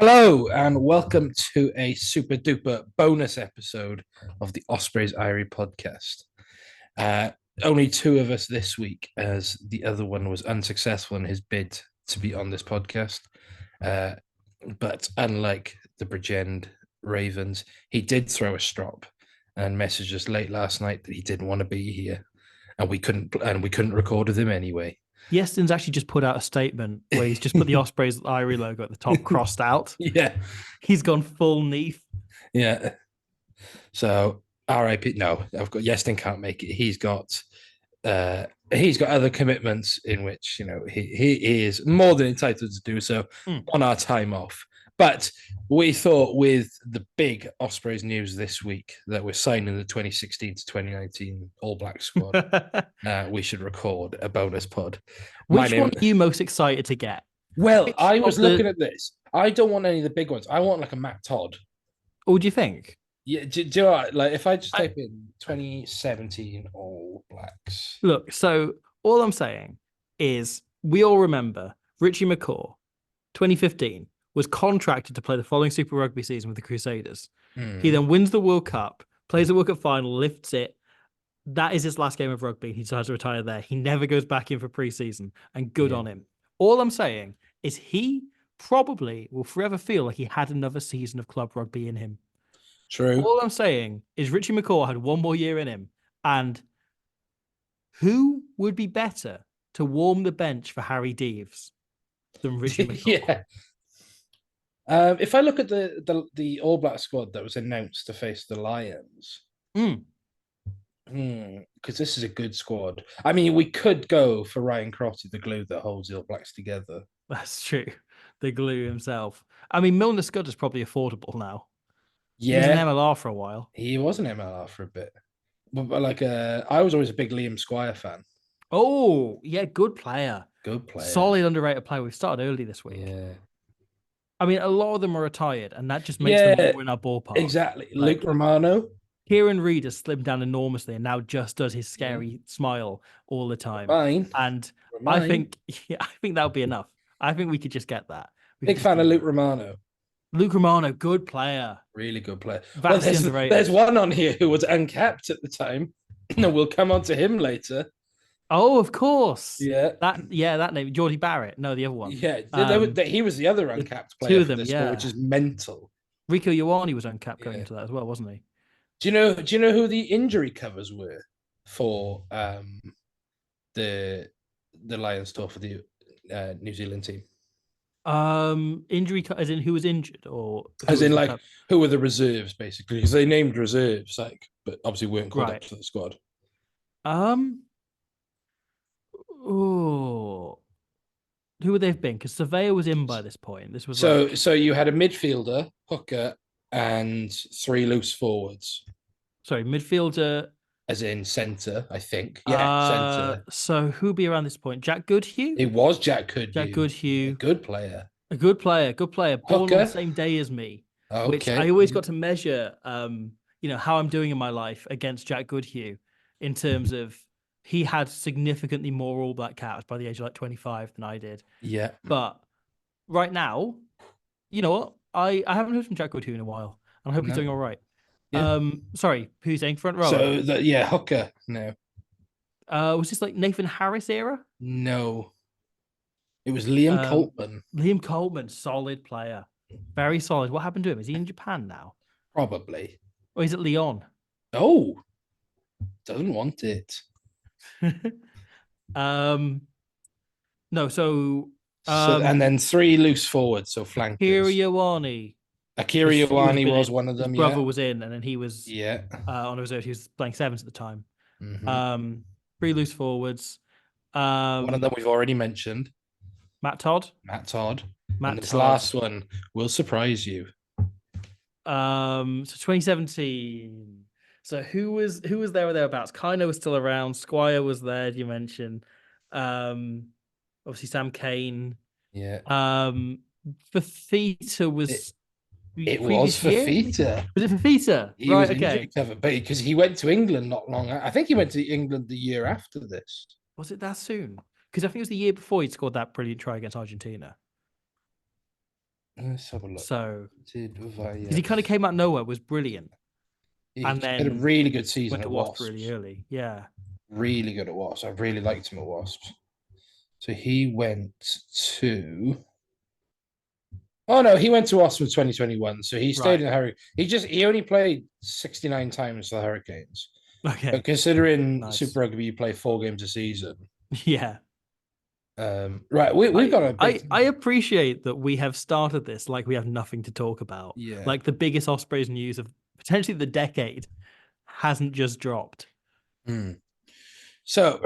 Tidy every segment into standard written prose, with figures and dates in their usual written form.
Hello and welcome to a super duper bonus episode of the Ospreys Eyrie podcast. Uh, Only two of us this week, as the other one was unsuccessful in his bid to be on this podcast. Uh, but unlike the Bridgend Ravens, he did throw a strop and messaged us late last night that he didn't want to be here, and we couldn't record with him anyway. Yeston's actually just put out a statement where he's just put the Ospreys Eyrie logo at the top crossed out. Yeah, He's gone full Neath. yeah. So RIP. No, I've got Yestin can't make it. He's got other commitments in which he is more than entitled to do so on our time off. But we thought with the big Ospreys news this week that we're signing the 2016 to 2019 All Black squad, we should record a bonus pod. Which one are you most excited to get? Well, I was looking at this. I don't want any of the big ones. I want like a Matt Todd. What do you think? Yeah, do you know what? Like if I just type in 2017 All Blacks. Look, so all I'm saying is we all remember Richie McCaw, 2015, was contracted to play the following Super Rugby season with the Crusaders. He then wins the World Cup, plays the World Cup final, lifts it. That is his last game of rugby. He decides to retire there. He never goes back in for preseason, and good on him. All I'm saying is he probably will forever feel like he had another season of club rugby in him. True. All I'm saying is Richie McCaw had one more year in him, and who would be better to warm the bench for Harry Deeves than Richie McCaw? Yeah. If I look at the All Black squad that was announced to face the Lions, because this is a good squad. I mean, we could go for Ryan Crotty, the glue that holds the All Blacks together. That's true. The glue himself. I mean, Milner Scudder's probably affordable now. Yeah, he was an MLR for a while. He was an MLR for a bit, but like, I was always a big Liam Squire fan. Oh, yeah, good player. Good player. Solid underrated player. We've started early this week. Yeah. I mean, a lot of them are retired, and that just makes them more in our ballpark. Exactly. Like, Luke Romano. Kieran Reid has slimmed down enormously and now just does his scary smile all the time. I think that would be enough. I think we could just get that. Big fan of Luke Romano. Luke Romano, good player. Really good player. Well, there's one on here who was uncapped at the time. We'll come on to him later. Oh, of course. Yeah. That name. Geordie Barrett. No, the other one. Yeah. He was the other uncapped player. Two of them, yeah. Which is mental. Rico Ioane was uncapped going into that as well, wasn't he? Do you know who the injury covers were for the Lions tour for the New Zealand team? Injury as in who was injured, or as in like who were the reserves, basically, because they named reserves, like, but obviously weren't called up to the squad. Oh, who would they have been? Because Surveyor was in by this point. This was so you had a midfielder, hooker, and three loose forwards. Sorry, midfielder. As in centre, I think. Yeah, centre. So who'd be around this point? Jack Goodhue? It was Jack Goodhue. Jack Goodhue. Good player. A good player. Born on the same day as me. Okay. Which I always got to measure, how I'm doing in my life against Jack Goodhue in terms of he had significantly more All Black caps by the age of like 25 than I did. Yeah. But right now, you know what? I haven't heard from Jack Goodhue in a while. I hope he's doing all right. Yeah. Sorry, who's saying front row? So hooker. No. Was this like Nathan Harris era? No. It was Liam Coltman. Liam Coltman, solid player. Very solid. What happened to him? Is he in Japan now? Probably. Or is it Lyon? Oh. Doesn't want it. No, so and then three loose forwards, so flankers. Akira Ioane was one of them. His brother was in, and then he was on reserve. He was playing sevens at the time. Mm-hmm. Three loose forwards. One of them we've already mentioned. Matt Todd. And this last one will surprise you. So 2017. So who was there or thereabouts? Kino was still around. Squire was there. You mentioned. Obviously Sam Kane. Yeah. Fafita was. It was Fafita. Was it Fafita? He was injury cover, because he went to England not long. I think he went to England the year after this. Was it that soon? Because I think it was the year before he scored that brilliant try against Argentina. Let's have a look. So because Via. he kind of came out of nowhere, was brilliant, He and had a then really good season went at to Wasps really Wasps. early. Yeah. Really good at Wasps. I really liked him at Wasps. So he went to. Oh no, he went to Wasps in 2021. So he stayed Right. in the Hurricane. He only played 69 times for the Hurricanes. But Okay. considering Nice. Super Rugby, you play 4 games a season. Yeah. Right, we've got a big. I appreciate that we have started this like we have nothing to talk about. Yeah. Like the biggest Ospreys news of potentially the decade hasn't just dropped. Mm. So,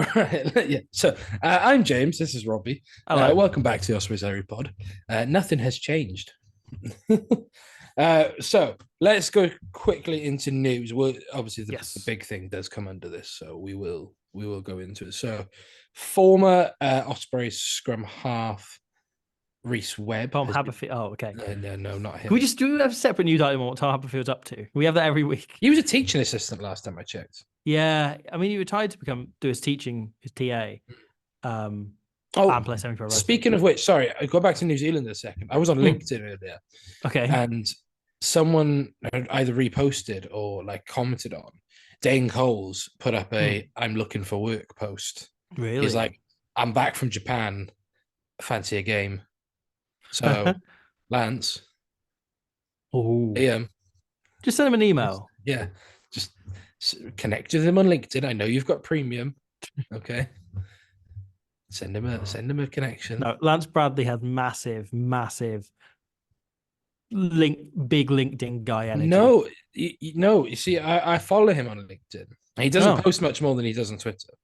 yeah. So, I'm James. This is Robbie. Hello. Welcome back to the Ospreys Eyrie pod. Nothing has changed. So let's go quickly into news. Well, obviously the big thing does come under this, so we will go into it. So, former Ospreys scrum half Reese Webb. Tom Haberfield. Oh, okay. No, not him. Can we just do a separate news item on what Tom Haberfield's up to? We have that every week. He was a teaching assistant last time I checked. Yeah, I mean, he retired to do his teaching, his TA. And play semi-pro rugby. Speaking of which, sorry, I go back to New Zealand in a second. I was on LinkedIn earlier. Okay. And someone either reposted or like commented on Dane Coles put up a I'm looking for work post. Really? He's like, I'm back from Japan. Fancy a game. So Lance. Oh. Liam. Just send him an email. Yeah. Just connect with him on LinkedIn. I know you've got premium. Okay. Send him a connection. No, Lance Bradley has massive big LinkedIn guy energy. No, you see, I follow him on LinkedIn. He doesn't post much more than he does on Twitter.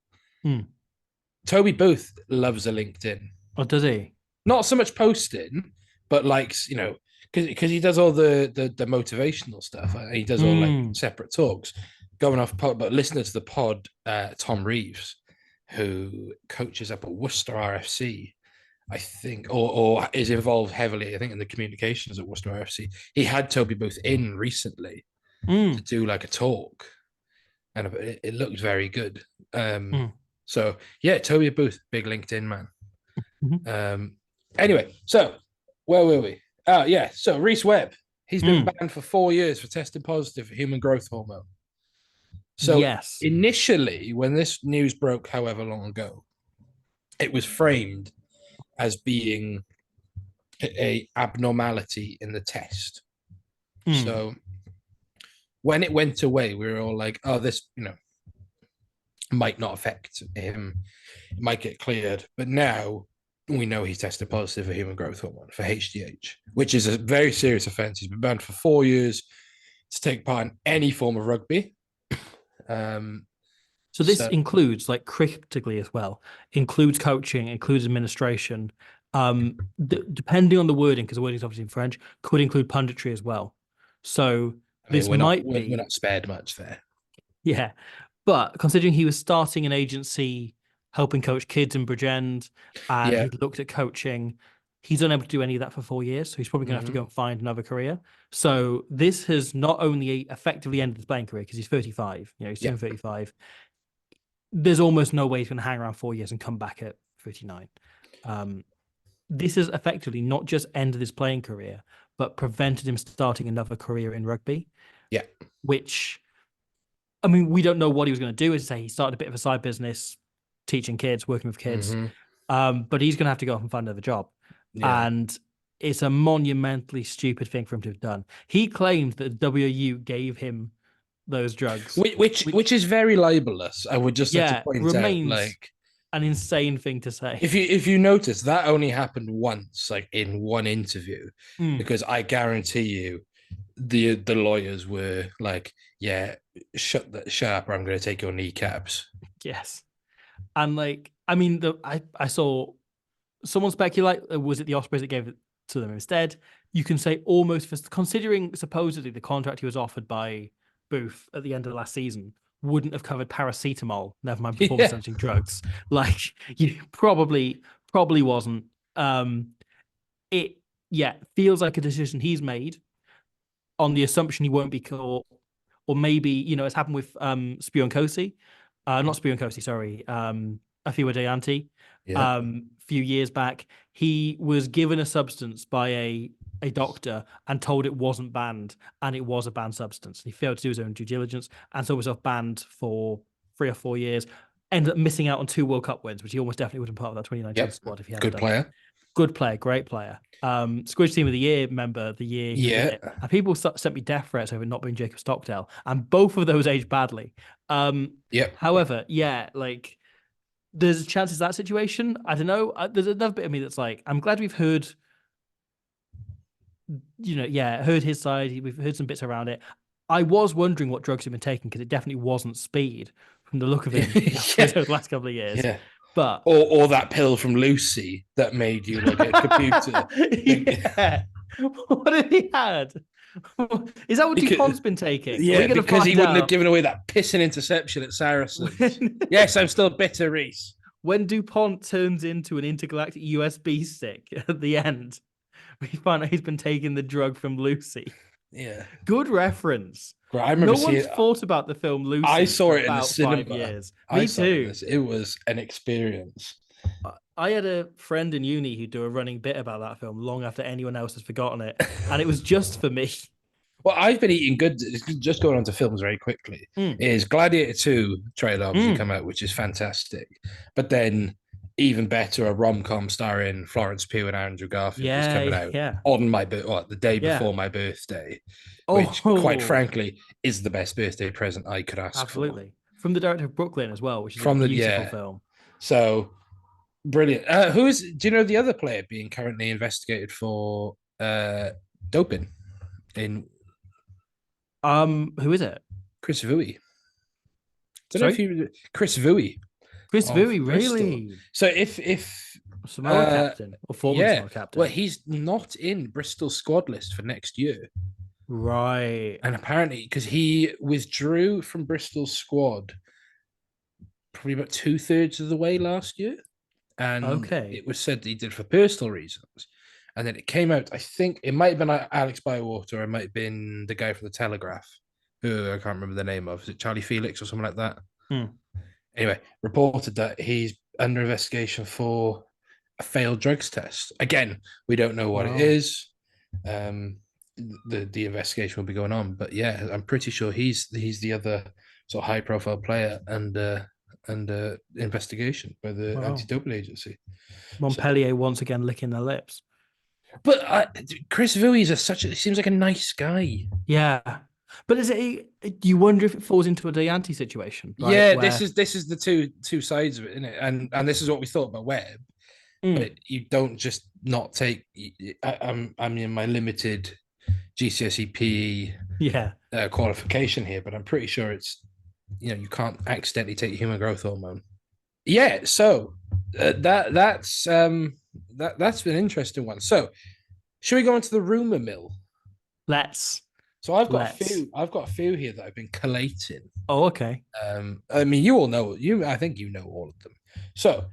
Toby Booth loves a LinkedIn. Oh, does he? Not so much posting, but likes, because he does all the motivational stuff. He does all like separate talks, going off pod, but listening to the pod, Tom Reeves, who coaches up at Worcester RFC, I think, or is involved heavily, I think, in the communications at Worcester RFC. He had Toby Booth in recently to do like a talk, and it looked very good. So yeah, Toby Booth, big LinkedIn man. Anyway, so where were we? Oh yeah, so Reese Webb, he's been banned for 4 years for testing positive for human growth hormone. So initially, when this news broke, however long ago, it was framed as being a abnormality in the test. So when it went away, we were all like, oh, this, might not affect him. It might get cleared. But now we know he's tested positive for human growth hormone, for HGH, which is a very serious offense. He's been banned for 4 years to take part in any form of rugby. So this includes, like, critically as well, includes coaching, includes administration. Depending on the wording, because the wording is obviously in French, could include punditry as well. So we're not spared much there. Yeah, but considering he was starting an agency helping coach kids in Bridgend, and he looked at coaching, he's unable to do any of that for 4 years. So he's probably going to have to go and find another career. So this has not only effectively ended his playing career, because he's 35, he's soon 35. There's almost no way he's going to hang around 4 years and come back at 39. This has effectively not just ended his playing career, but prevented him starting another career in rugby. Yeah. Which, I mean, we don't know what he was going to do. As I say, he started a bit of a side business, teaching kids, working with kids. But he's going to have to go off and find another job. Yeah. And it's a monumentally stupid thing for him to have done. He claimed that WU gave him those drugs, which is very libelous. I would just like to point out, like, an insane thing to say. If you notice, that only happened once, like in one interview, because I guarantee you, the lawyers were like, "Yeah, shut up, or I'm going to take your kneecaps." Yes, and like, I mean, I saw someone speculate, was it the Ospreys that gave it to them instead? You can say almost, for considering supposedly the contract he was offered by Booth at the end of the last season wouldn't have covered paracetamol, never mind performance-enhancing drugs. Like, you probably wasn't. It feels like a decision he's made on the assumption he won't be caught, or maybe, it's happened with Spew and Kosi. Not Spew and Kosi, sorry. Afiwa Deyanti. A few years back, he was given a substance by a a doctor and told it wasn't banned, and it was a banned substance. He failed to do his own due diligence and saw himself banned for 3 or 4 years. Ended up missing out on 2 World Cup wins, which he almost definitely would have been part of that 2019 Yep. squad if he hadn't Good done it. player. Good player, great player. Squidge Team of the Year member the year he did Yeah. it. And people sent me death threats over not being Jacob Stockdale, and both of those aged badly. Yep. However, yeah, like there's chances that situation. I don't know. There's another bit of me that's like, I'm glad we've heard, heard his side. We've heard some bits around it. I was wondering what drugs he'd been taking because it definitely wasn't speed from the look of him the last couple of years. Yeah. But or that pill from Lucy that made you look at a computer. Yeah. What have he had? Is that what DuPont's been taking? Yeah, because he wouldn't have out? given away that pissing interception at Saracens. Yes, I'm still bitter, Reese. When DuPont turns into an intergalactic USB stick at the end, we find out he's been taking the drug from Lucy. Yeah. Good reference. Right, I remember no one's thought about the film Lucy. I saw it in the about cinema. 5 years. Me too. It was an experience. I had a friend in uni who'd do a running bit about that film long after anyone else has forgotten it, and it was just for me. Well, I've been eating good. Just going on to films very quickly. Is Gladiator 2 trailer obviously come out, which is fantastic. But then, even better, a rom-com starring Florence Pugh and Andrew Garfield is coming out on my the day before my birthday, which, quite frankly, is the best birthday present I could ask for. Absolutely. From the director of Brooklyn as well, which is a beautiful film. So, brilliant. Do you know the other player being currently investigated for doping in... who is it? Chris Vui. Don't know if you Chris Vui. Chris Vui, really? So if Samoa captain or former Samoa captain. Well, he's not in Bristol squad list for next year. Right. And apparently, because he withdrew from Bristol's squad probably about 2/3 of the way last year. And it was said that he did for personal reasons. And then it came out, I think it might have been Alex Bywater, or it might have been the guy from the Telegraph, who I can't remember the name of. Is it Charlie Felix or something like that? Anyway, reported that he's under investigation for a failed drugs test. Again, we don't know what it is. The investigation will be going on, but yeah, I'm pretty sure he's the other sort of high profile player under investigation by the anti-doping agency. Montpellier once again licking their lips. But Chris Vui he seems like a nice guy. Yeah. But you wonder if it falls into a Deanti situation? Right? Yeah, this is the two sides of it, isn't it? And this is what we thought about Webb. But you don't just not take. I'm in my limited GCSE PE qualification here, but I'm pretty sure it's you can't accidentally take human growth hormone. Yeah, so that's been an interesting one. So, should we go into the rumor mill? Let's. So I've got a few here that I've been collating. Oh, okay. I mean, you all know I think you know all of them. So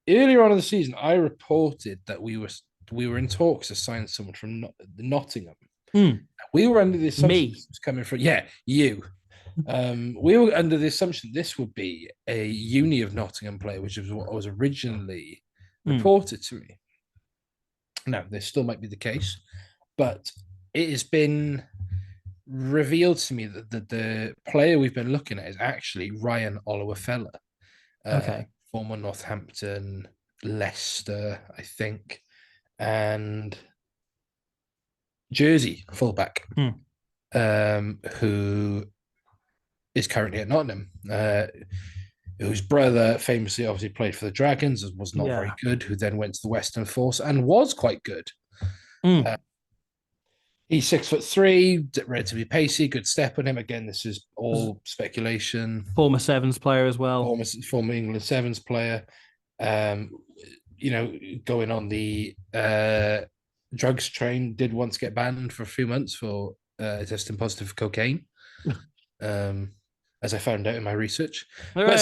earlier on in the season, I reported that we were in talks to sign someone from Nottingham. We were under the assumption this was coming from you. We were under the assumption this would be a Uni of Nottingham player, which is what was originally reported to me. Now, this still might be the case, but it has been revealed to me that the player we've been looking at is actually Ryan Oluwafella, former Northampton, Leicester, I think, and Jersey fullback, who is currently at Nottingham, whose brother famously obviously played for the Dragons and was not very good, who then went to the Western Force and was quite good. He's 6'3", relatively pacey, good step on him. Again, this is all speculation. Former Sevens player as well. Former England Sevens player. Going on the drugs train, did once get banned for a few months for testing positive for cocaine. As I found out in my research. But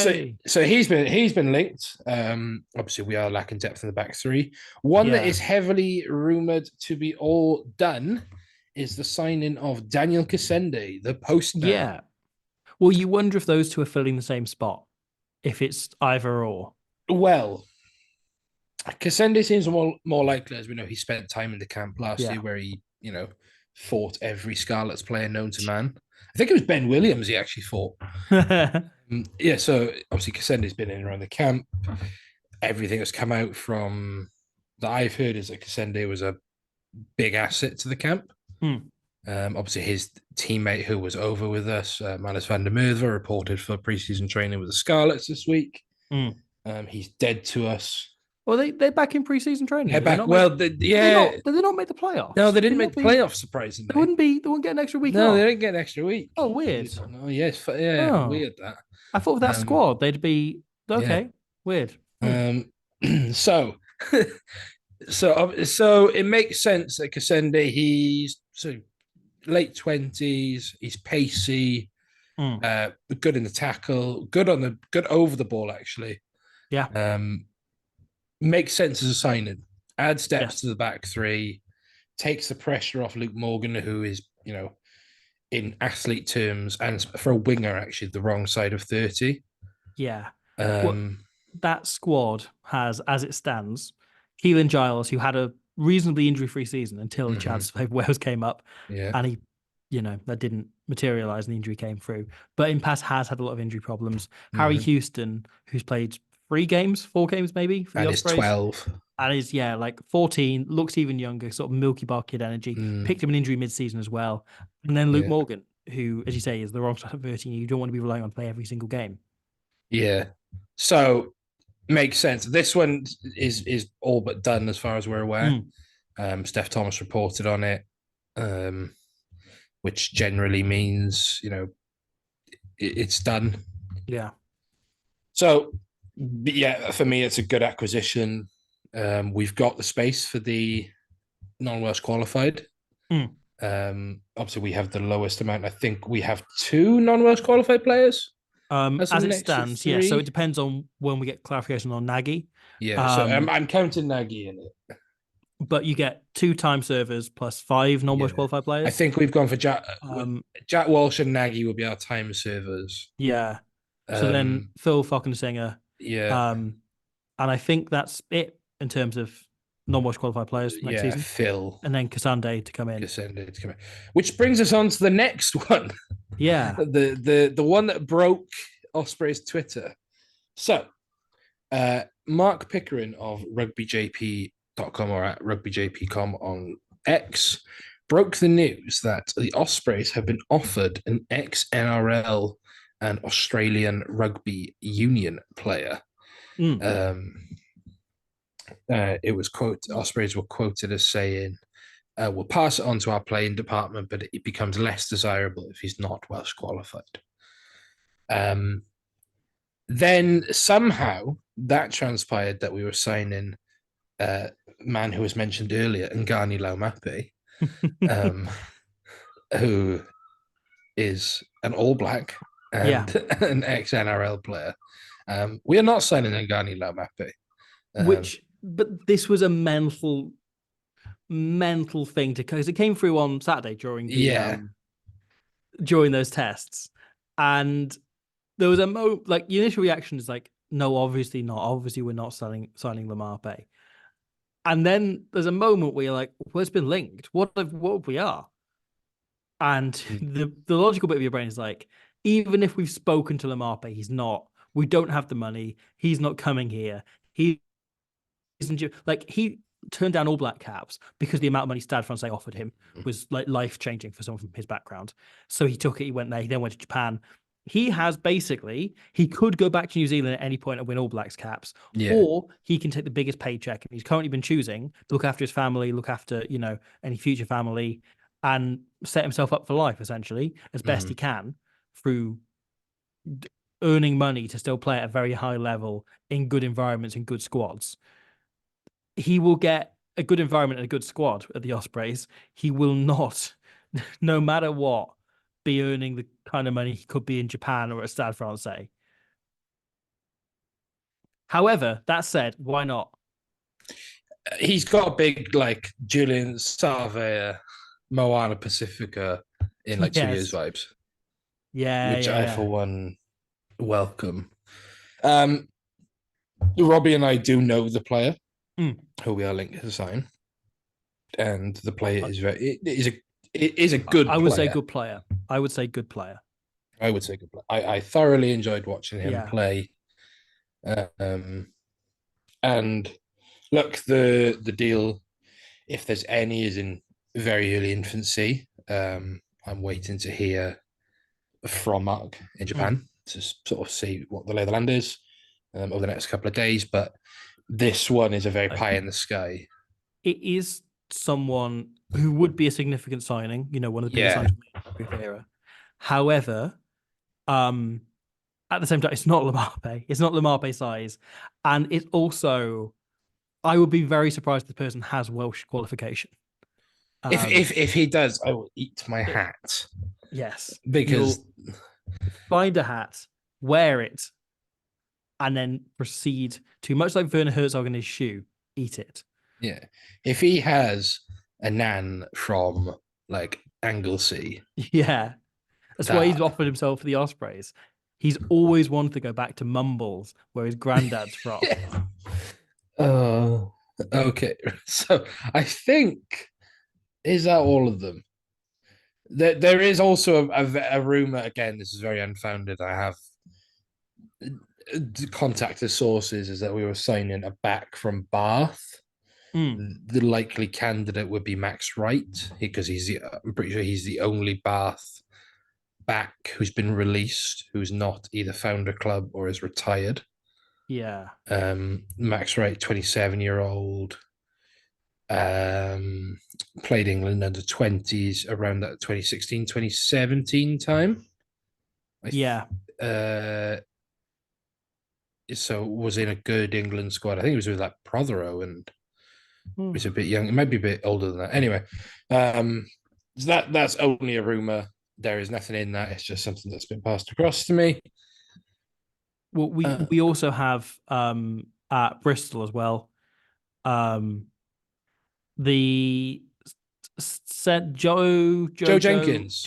so he's been linked. Obviously, we are lacking depth in the back three. One that is heavily rumored to be all done is the signing of Daniel Kasende, the postman. Yeah. Well, you wonder if those two are filling the same spot, if it's either or. Well, Kasende seems more likely, as we know, he spent time in the camp last year where he fought every Scarlets player known to man. I think it was Ben Williams he actually fought. Yeah, so obviously Kasende's been in around the camp. Everything that's come out from that I've heard is that Kasende was a big asset to the camp. Obviously, his teammate who was over with us, Manus van der Merwe, reported for preseason training with the Scarlets this week. He's dead to us. Well, they're back in preseason training. They're back. Well, yeah. Did they not make the playoffs? No, they didn't make the playoffs, surprisingly. They wouldn't get an extra week No, off. they didn't get an extra week. Oh, weird. Oh, yes. Yeah, weird that. I thought with that squad, they'd be okay. Yeah. Weird. So it makes sense that Kasende, he's late 20s, he's pacey, good in the tackle, good over the ball, actually. Yeah. Makes sense as a signing. Add steps to the back three, takes the pressure off Luke Morgan, who is, in athlete terms, and for a winger, actually, the wrong side of 30. Yeah. That squad has, as it stands, Keelan Giles, who had a reasonably injury-free season until the chance to play for Wales came up. Yeah. And he, that didn't materialise and the injury came through. But in past has had a lot of injury problems. Harry Houston, who's played 4 games maybe for the Ospreys. And is 12. And is, 14, looks even younger, sort of Milky Bar kid energy. Picked him an injury mid-season as well. And then Luke Morgan, who, as you say, is the wrong side of 13. You don't want to be relying on play every single game. Yeah. So makes sense. This one is all but done as far as we're aware. Steph Thomas reported on it, which generally means, it's done. Yeah. So, yeah, for me, it's a good acquisition. We've got the space for the non-Welsh qualified. Obviously, we have the lowest amount. I think we have 2 non-Welsh qualified players. As it stands, yeah. So it depends on when we get clarification on Nagy. Yeah, so I'm counting Nagy in it. But you get 2 time servers plus 5 non-Welsh qualified players. I think we've gone for Jack Walsh and Nagy will be our time servers. Yeah. So then Phil Falkensinger. Yeah. And I think that's it in terms of non-Welsh qualified players next season. Phil. And then Kasande to come in. Which brings us on to the next one. Yeah. The one that broke Ospreys Twitter. So, Mark Pickering of rugbyjp.com or at rugbyjp.com on X broke the news that the Ospreys have been offered an ex-NRL and Australian Rugby Union player. It was Ospreys were quoted as saying, we'll pass it on to our playing department, but it becomes less desirable if he's not Welsh qualified. Then somehow that transpired that we were signing a man who was mentioned earlier, Ngani Laumape, who is an All Black and an ex-NRL player. We are not signing Ngani Laumape. But this was a mental thing because it came through on Saturday during during those tests, and there was a the initial reaction is like, no, obviously not. Obviously, we're not signing Laumape. And then there's a moment where you're like, well, it's been linked. What if we are? And the logical bit of your brain is like, even if we've spoken to Laumape, he's not. We don't have the money. He's not coming here. He turned down All Black caps because the amount of money Stade Francais offered him was life changing for someone from his background. So he took it. He went there. He then went to Japan. He could go back to New Zealand at any point and win All Blacks caps, or he can take the biggest paycheck. And he's currently been choosing to look after his family, look after any future family, and set himself up for life essentially as best he can through earning money to still play at a very high level in good environments and good squads. He will get a good environment and a good squad at the Ospreys. He will not, no matter what, be earning the kind of money he could be in Japan or at Stade Francais. However, that said, why not? He's got a big Julian Sarve, Moana Pacifica in 2 years vibes. Yeah, which I for one welcome. Robbie and I do know the player who we are linked to sign. and the player is it is a good I would say player. good player. I would say good player. I would say good player. I thoroughly enjoyed watching him Yeah. play. And look, the deal, if there's any, is in very early infancy. I'm waiting to hear from Mark in Japan to sort of see what the lay of the land is over the next couple of days. But this one is a very pie in the sky. It is someone who would be a significant signing, one of the biggest Yeah. signs of the era. However, at the same time, it's not Lamarpe. It's not Lamarpe size. And it's also, I would be very surprised if the person has Welsh qualification. If he does, I will eat my hat. Yes. Because you'll find a hat, wear it, and then proceed to, much like Werner Herzog in his shoe, eat it. yeah, if he has a nan from like Anglesey, Yeah. That's why he's offered himself for the Ospreys. He's always wanted to go back to Mumbles, where his granddad's from. Oh, okay. So I think, is that all of them? There is also a rumor. Again, this is very unfounded. I have contacted sources is that we were signing a back from Bath. The likely candidate would be Max Wright because I'm pretty sure he's the only Bath back who's been released who's not either found a club or is retired. Yeah. Max Wright, 27-year-old, played England under 20s around that 2016, 2017 time. Yeah. So was in a good England squad. I think it was with like Prothero and he's a bit young. It might be a bit older than that. Anyway, that's only a rumor. There is nothing in that. It's just something that's been passed across to me. Well, we also have at Bristol as well. The said Joe Jenkins.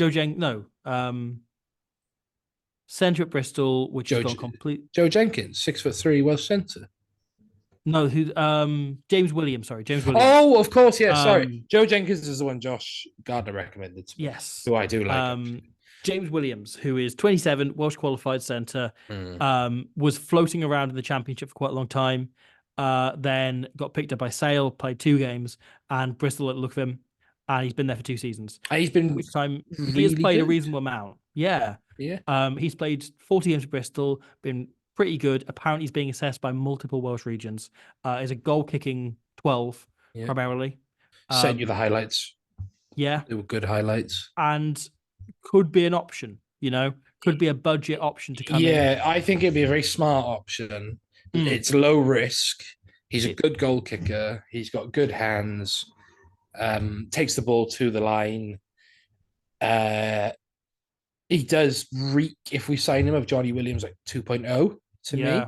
Centre at Bristol, which has gone complete. Joe Jenkins, 6'3" Welsh centre. No, who? James Williams. Sorry, James Williams. Oh, of course, yeah. Sorry, Joe Jenkins is the one Josh Gardner recommended to me. Yes, who I do like. James Williams, who is 27, Welsh qualified centre, was floating around in the Championship for quite a long time. Then got picked up by Sale, played 2 games, and Bristol at the look of him, and he's been there for 2 seasons. He's been which time really he has played good. a reasonable amount. Yeah. Yeah. He's played 40 games for Bristol, been pretty good. Apparently, he's being assessed by multiple Welsh regions. Is a goal kicking 12 primarily. Sent you the highlights. Yeah, they were good highlights, and could be an option. Could be a budget option to come in. Yeah, I think it'd be a very smart option. It's low risk. He's a good goal kicker. He's got good hands. Takes the ball to the line. He does reek, if we sign him, of Johnny Williams like 2.0 to me.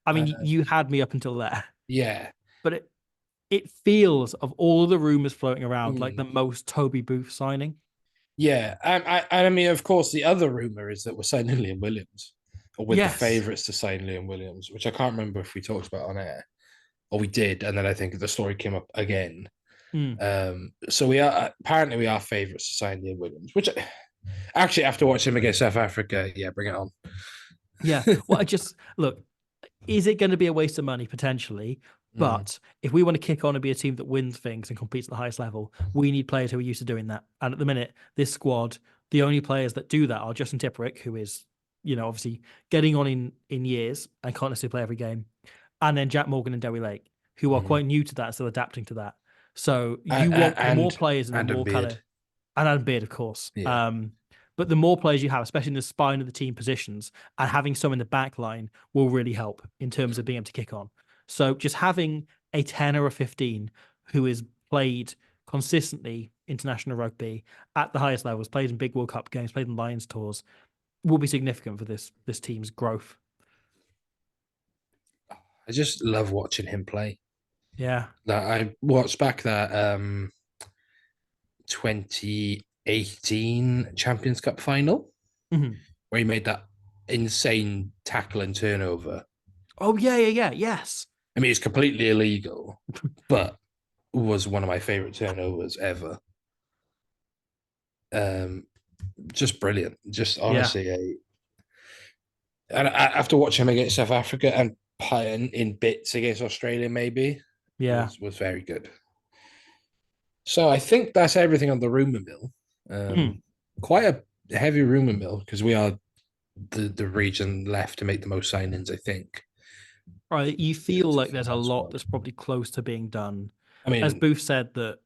I mean, you had me up until there. Yeah. But it feels, of all the rumors floating around, like the most Toby Booth signing. Yeah. I mean, of course, the other rumor is that we're signing Liam Williams, or with the favourites to sign Liam Williams, which I can't remember if we talked about on air, or we did, and then I think the story came up again. So we are favourites to sign Liam Williams, which actually, after watching him against South Africa, bring it on. Yeah. Well, look, is it going to be a waste of money? Potentially. But if we want to kick on and be a team that wins things and competes at the highest level, we need players who are used to doing that. And at the minute, this squad, the only players that do that are Justin Tipperick, who is, obviously getting on in years and can't necessarily play every game. And then Jack Morgan and Dewi Lake, who are quite new to that, still adapting to that. So you want more players and more kind of... And Adam Beard, of course. Yeah. But the more players you have, especially in the spine of the team positions, and having some in the back line will really help in terms of being able to kick on. So just having a 10 or a 15 who is played consistently international rugby at the highest levels, played in big World Cup games, played in Lions tours, will be significant for this team's growth. I just love watching him play. Yeah. I watched back that 2018 Champions Cup final where he made that insane tackle and turnover. Oh, yeah. Yes. I mean, it's completely illegal, but was one of my favorite turnovers ever. Just brilliant. Just Yeah, honestly, and after watching him against South Africa and in bits against Australia, maybe yeah. was very good. So I think that's everything on the rumor mill. Mm. Quite a heavy rumor mill because we are the region left to make the most signings, I think. Right, you You know, feel to like fill there's a that lot squad. that's probably close to being done. I As mean, Booth said that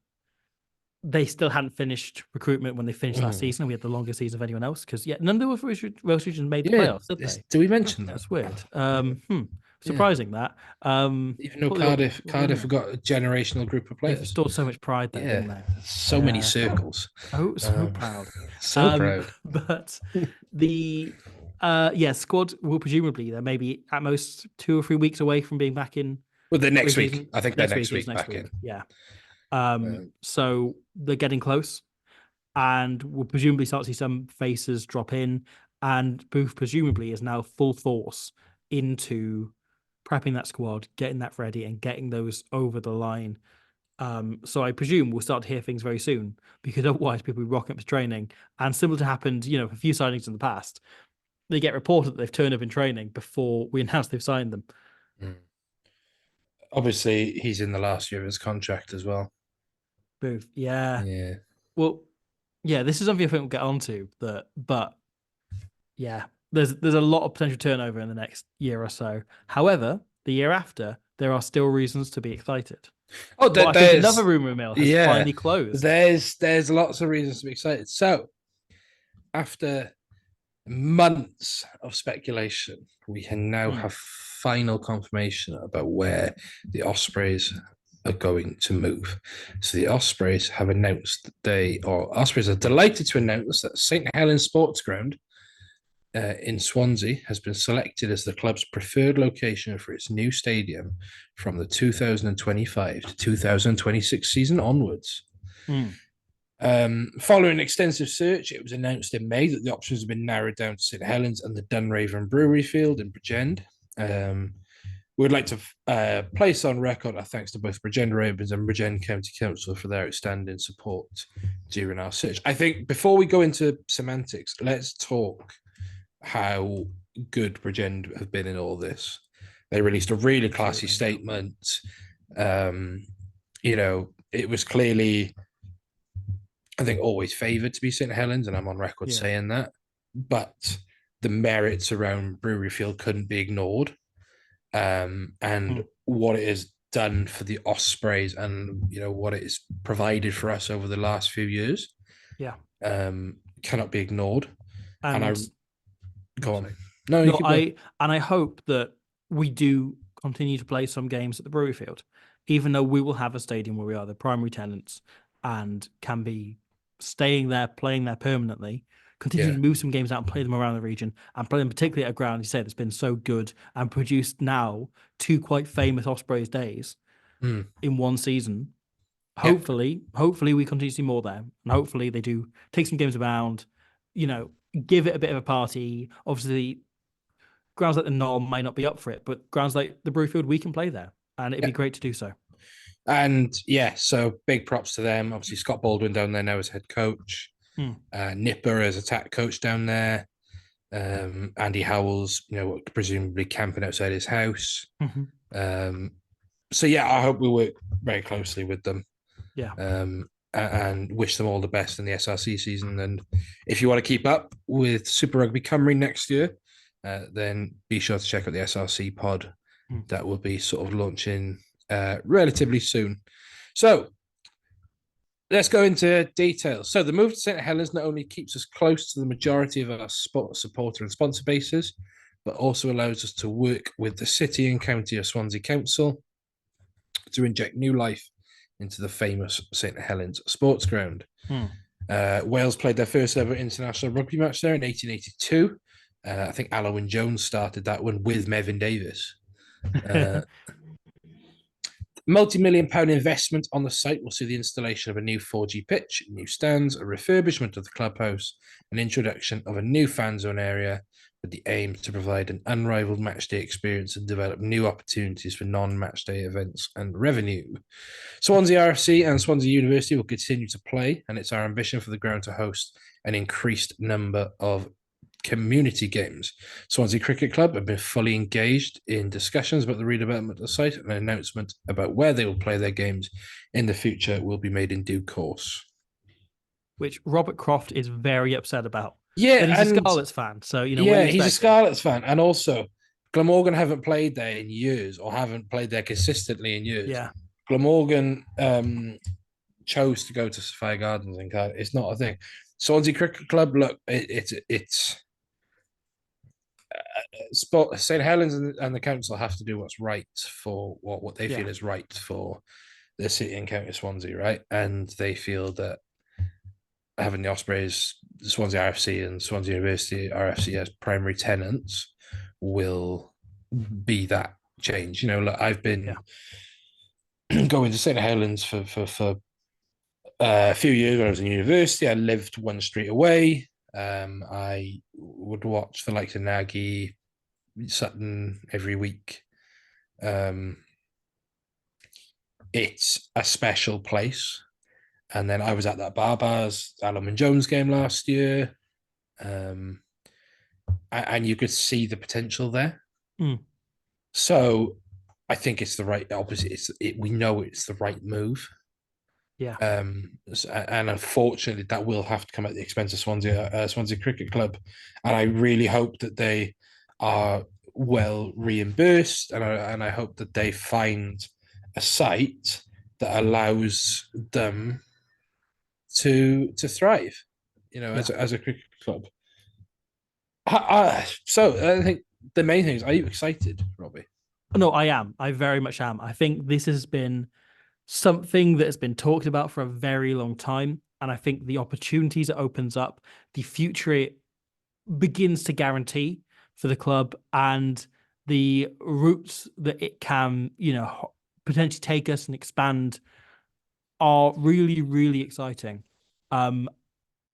they still hadn't finished recruitment when they finished last mm, season. We had the longest season of anyone else because none of the Welsh regions made the yeah. playoffs, did they? Do we mention that? That's weird. Yeah. Surprising that. Even though Totally all in Cardiff have there. got a generational group of They've players. restored so much pride there, Yeah, didn't they? so many Yeah. circles. So Um, proud. so proud. But the squad will presumably they're maybe at most 2 or 3 weeks away from being back in Well, the next week. preseason. I think they're Next next week is week next back week. in. Yeah. Um, So they're getting close, and we'll presumably start to see some faces drop in. And Booth presumably is now full force into prepping that squad, getting that ready, and getting those over the line. So I presume we'll start to hear things very soon because otherwise people will be rocking up to training. And similar to happened, a few signings in the past, they get reported that they've turned up in training before we announce they've signed them. mm. Obviously, he's in the last year of his contract as well. Booth, yeah. Yeah. Well, yeah, this is something I think we'll get onto. But yeah, there's a lot of potential turnover in the next year or so. However, the year after, there are still reasons to be excited. Oh, But I think another rumor mill has yeah, finally closed. there's lots of reasons to be excited. So after months of speculation, we can now Hmm. have final confirmation about where the Ospreys are going to move. So the Ospreys have announced Ospreys are delighted to announce that St. Helens Sports Ground in Swansea has been selected as the club's preferred location for its new stadium from the 2025 to 2026 season onwards. Hmm. Following an extensive search, it was announced in May that the options have been narrowed down to St Helens and the Dunraven Brewery Field in Bridgend. We would like to place on record our thanks to both Bridgend Ravens and Bridgend County Council for their outstanding support during our search. I think before we go into semantics, let's talk how good Bridgend have been in all this. They released a really classy statement. It was clearly, I think, always favoured to be St Helens, and I'm on record saying that. But the merits around Brewery Field couldn't be ignored. And what it has done for the Ospreys and what it has provided for us over the last few years, cannot be ignored. And I go on. No, you keep going. I hope that we do continue to play some games at the Brewery Field, even though we will have a stadium where we are the primary tenants and can be staying there, playing there permanently. Continue to move some games out and play them around the region and play them particularly at a ground you say that's been so good and produced now two quite famous Ospreys days in one season. Hopefully we continue to see more there, and hopefully they do take some games around, give it a bit of a party. Obviously, grounds like the Knoll might not be up for it, but grounds like the Brewfield, we can play there, and it'd be great to do so. And so big props to them. Obviously, Scott Baldwin down there now as head coach. Nipper as attack coach down there. Andy Howells, presumably camping outside his house. So I hope we work very closely with them. And wish them all the best in the SRC season. And if you want to keep up with Super Rugby Cymru next year, then be sure to check out the SRC pod. That will be sort of launching relatively soon. So let's go into details. So the move to St Helens not only keeps us close to the majority of our supporter and sponsor bases, but also allows us to work with the City and County of Swansea Council to inject new life into the famous St Helens Sports Ground. Wales played their first ever international rugby match there in 1882. I think Alwyn Jones started that one with Mevin Davis. Multi-million-pound investment on the site will see the installation of a new 4G pitch, new stands, a refurbishment of the clubhouse, an introduction of a new fan zone area, with the aim to provide an unrivaled matchday experience and develop new opportunities for non-matchday events and revenue. Swansea RFC and Swansea University will continue to play, and it's our ambition for the ground to host an increased number of community games. Swansea Cricket Club have been fully engaged in discussions about the redevelopment of the site, and an announcement about where they will play their games in the future will be made in due course. Which Robert Croft is very upset about. Yeah, but he's a Scarlets fan, so what do you he's a expect? Scarlets fan, and also Glamorgan haven't played there in years, or haven't played there consistently in years. Yeah, Glamorgan chose to go to Sophia Gardens and it's not a thing. Swansea Cricket Club, look, it's St Helens and the council have to do what's right for what they feel is right for the city and county of Swansea, right? And they feel that having the Ospreys, Swansea RFC, and Swansea University RFC as primary tenants will be that change. Look, I've been going to St Helens for a few years when I was in university. I lived one street away. I would watch the likes of Nagy, Sutton every week. It's a special place. And then I was at that Barbars Alum Jones game last year. And you could see the potential there. So I think it's the right, obviously we know it's the right move. Yeah. And unfortunately, that will have to come at the expense of Swansea Cricket Club. And I really hope that they are well reimbursed, and I hope that they find a site that allows them to thrive, as a cricket club. So I think the main thing is, are you excited, Robbie? No, I am. I very much am. I think this has been something that has been talked about for a very long time. And I think the opportunities it opens up, the future it begins to guarantee for the club, and the routes that it can, potentially take us and expand are really, really exciting.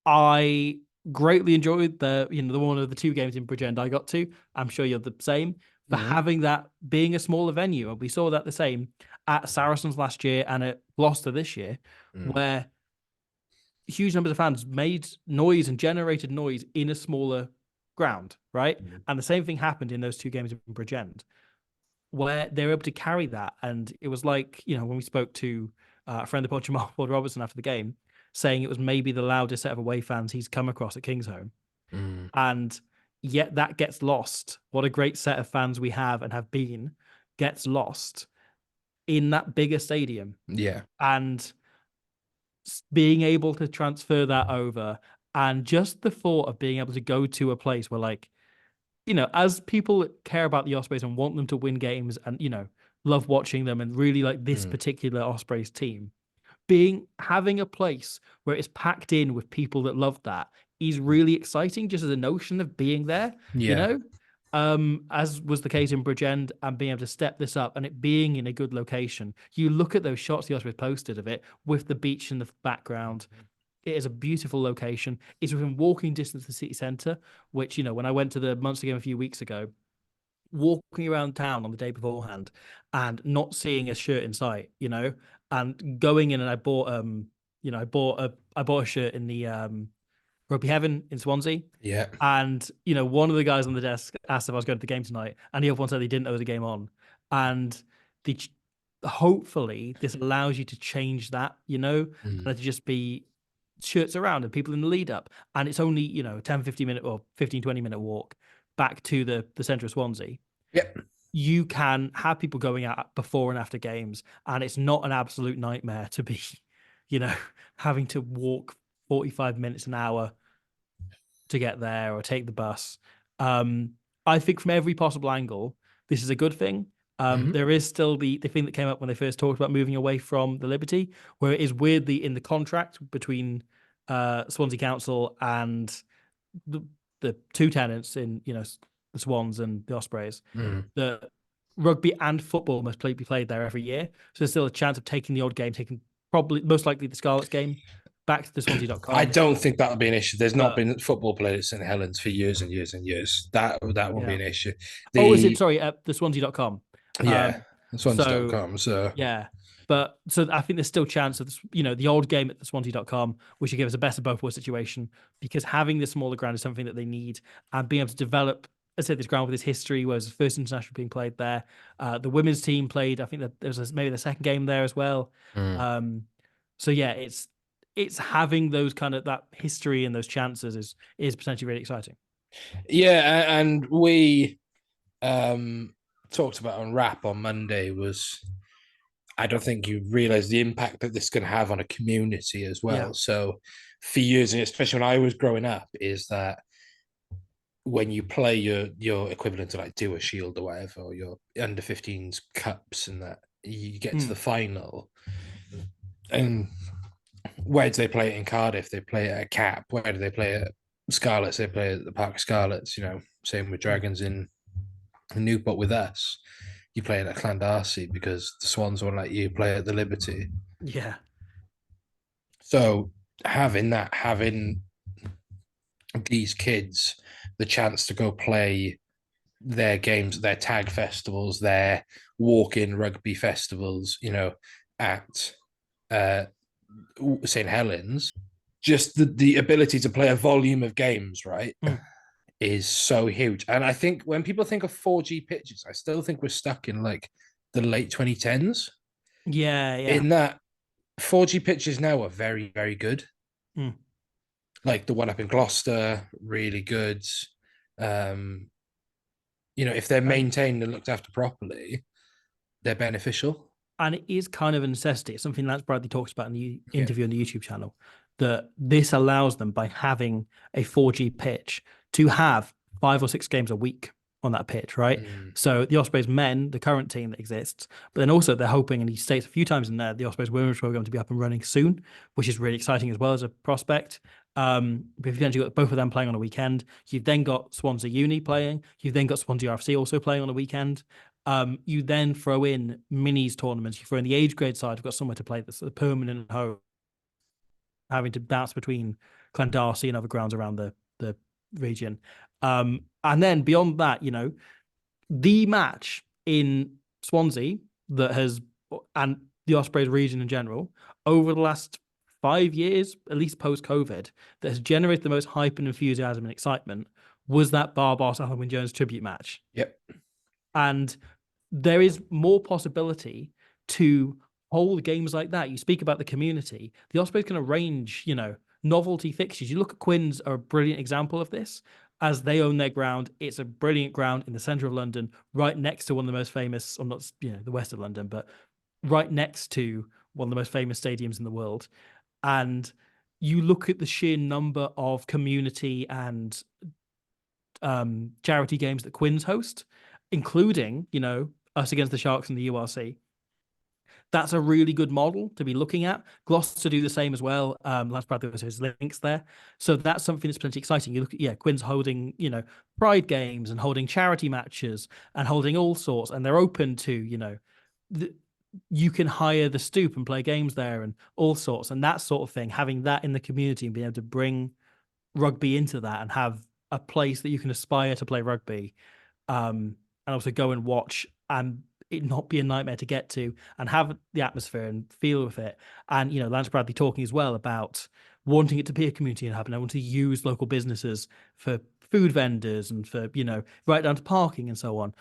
I greatly enjoyed the one of the two games in Bridgend I got to. I'm sure you're the same. For having that being a smaller venue. And we saw that the same at Saracens last year and at Gloucester this year, where huge numbers of fans made noise and generated noise in a smaller ground, right? And the same thing happened in those two games in Bridgend, where they were able to carry that. And it was like, when we spoke to a friend of Jamal Ford Robertson after the game, saying it was maybe the loudest set of away fans he's come across at Kingsholm. And yet that gets lost. What a great set of fans we have and have been gets lost in that bigger stadium. Yeah. And being able to transfer that over, and just the thought of being able to go to a place where, as people care about the Ospreys and want them to win games and, love watching them and really like this particular Ospreys team, having a place where it's packed in with people that love that is really exciting, just as a notion of being there, as was the case in Bridgend, and being able to step this up and it being in a good location. You look at those shots the Ospreys posted of it with the beach in the background. It is a beautiful location. It's within walking distance of the city centre, which, when I went to the Munster game a few weeks ago, walking around town on the day beforehand and not seeing a shirt in sight, and going in, and I bought I bought a shirt in the Rugby Heaven in Swansea. Yeah. And, one of the guys on the desk asked if I was going to the game tonight, and the other one said he didn't know the game on. And hopefully this allows you to change that, and to just be shirts around and people in the lead up. And it's only, 10, 15 minute or 15, 20 minute walk back to the centre of Swansea. Yep. You can have people going out before and after games, and it's not an absolute nightmare to be, having to walk 45 minutes an hour to get there or take the bus. I think from every possible angle, this is a good thing. There is still the thing that came up when they first talked about moving away from the Liberty, where it is weirdly in the contract between Swansea Council and the two tenants in, the Swans and the Ospreys, that rugby and football must be played there every year. So there's still a chance of taking the odd game, taking probably most likely the Scarlets game back to the I Swansea.com. don't think that'll be an issue. There's not But been football played at St Helens for years and years and years. That won't be yeah. an issue. Oh, is it? The Sorry, at the Swansea.com. Yeah, Um, so Swansea.com. So yeah, but so I think there's still chance of this, the old game at the Swansea.com, which would give us a best of both worlds situation, because having the smaller ground is something that they need, and being able to develop, as I said, this ground with its history was the first international being played there. The women's team played, I think that there was maybe the second game there as well. mm. So yeah, it's having those kind of that history and those chances is potentially really exciting. Yeah, and we talked about on Rap on Monday was I don't think you realize the impact that this can have on a community as Yeah. well. So for years, and especially when I was growing up, is that when you play your equivalent to like Do a Shield or whatever, or your under 15s cups and that you get to the final. And where do they play it in Cardiff? They play it at Cap. Where do they play it? Scarlets, they play at the Park of Scarlets, same with Dragons in Newport with us. You play it at Clandarcy because the Swans won't let you play at the Liberty. Yeah. So having these kids the chance to go play their games, their tag festivals, their walk-in rugby festivals, at St. Helens, just the ability to play a volume of games, right, is so huge. And I think when people think of 4G pitches, I still think we're stuck in like the late 2010s. Yeah. In that 4G pitches now are very, very good. Like the one up in Gloucester, really good. If they're maintained and looked after properly, they're beneficial. And it is kind of a necessity. It's something Lance Bradley talks about in the interview on the YouTube channel, that this allows them, by having a 4G pitch, to have 5 or 6 games a week on that pitch, right? So the Ospreys men, the current team that exists, but then also they're hoping, and he states a few times in there, the Ospreys women's program to be up and running soon, which is really exciting as well as a prospect. We've potentially got both of them playing on a weekend. You've then got Swansea Uni playing. You've then got Swansea RFC also playing on a weekend. You then throw in minis tournaments. You throw in the age grade side. You've got somewhere to play this, a permanent home, having to bounce between Clandarcy and other grounds around the region. And then beyond that, the match in Swansea that has, and the Ospreys region in general, over the last 5 years, at least post-COVID, that has generated the most hype and enthusiasm and excitement was that Barbaros Alwyn Jones tribute match. Yep. And there is more possibility to hold games like that. You speak about the community. The Ospreys can arrange, novelty fixtures. You look at Quins are a brilliant example of this, as they own their ground. It's a brilliant ground in the centre of London, right next to one of the most famous, or not, the west of London, but right next to one of the most famous stadiums in the world. And you look at the sheer number of community and charity games that Quins host, including, us against the Sharks and the URC. That's a really good model to be looking at. Gloucester do the same as well. Lance Bradley also has links there. So that's something that's potentially exciting. You look at, Quins holding, pride games and holding charity matches and holding all sorts. And they're open to, you can hire the stoop and play games there and all sorts. And that sort of thing, having that in the community and being able to bring rugby into that and have a place that you can aspire to play rugby, and also go and watch and it not be a nightmare to get to, and have the atmosphere and feel with it. And, Lance Bradley talking as well about wanting it to be a community hub, and I want to use local businesses for food vendors and for, right down to parking and so on.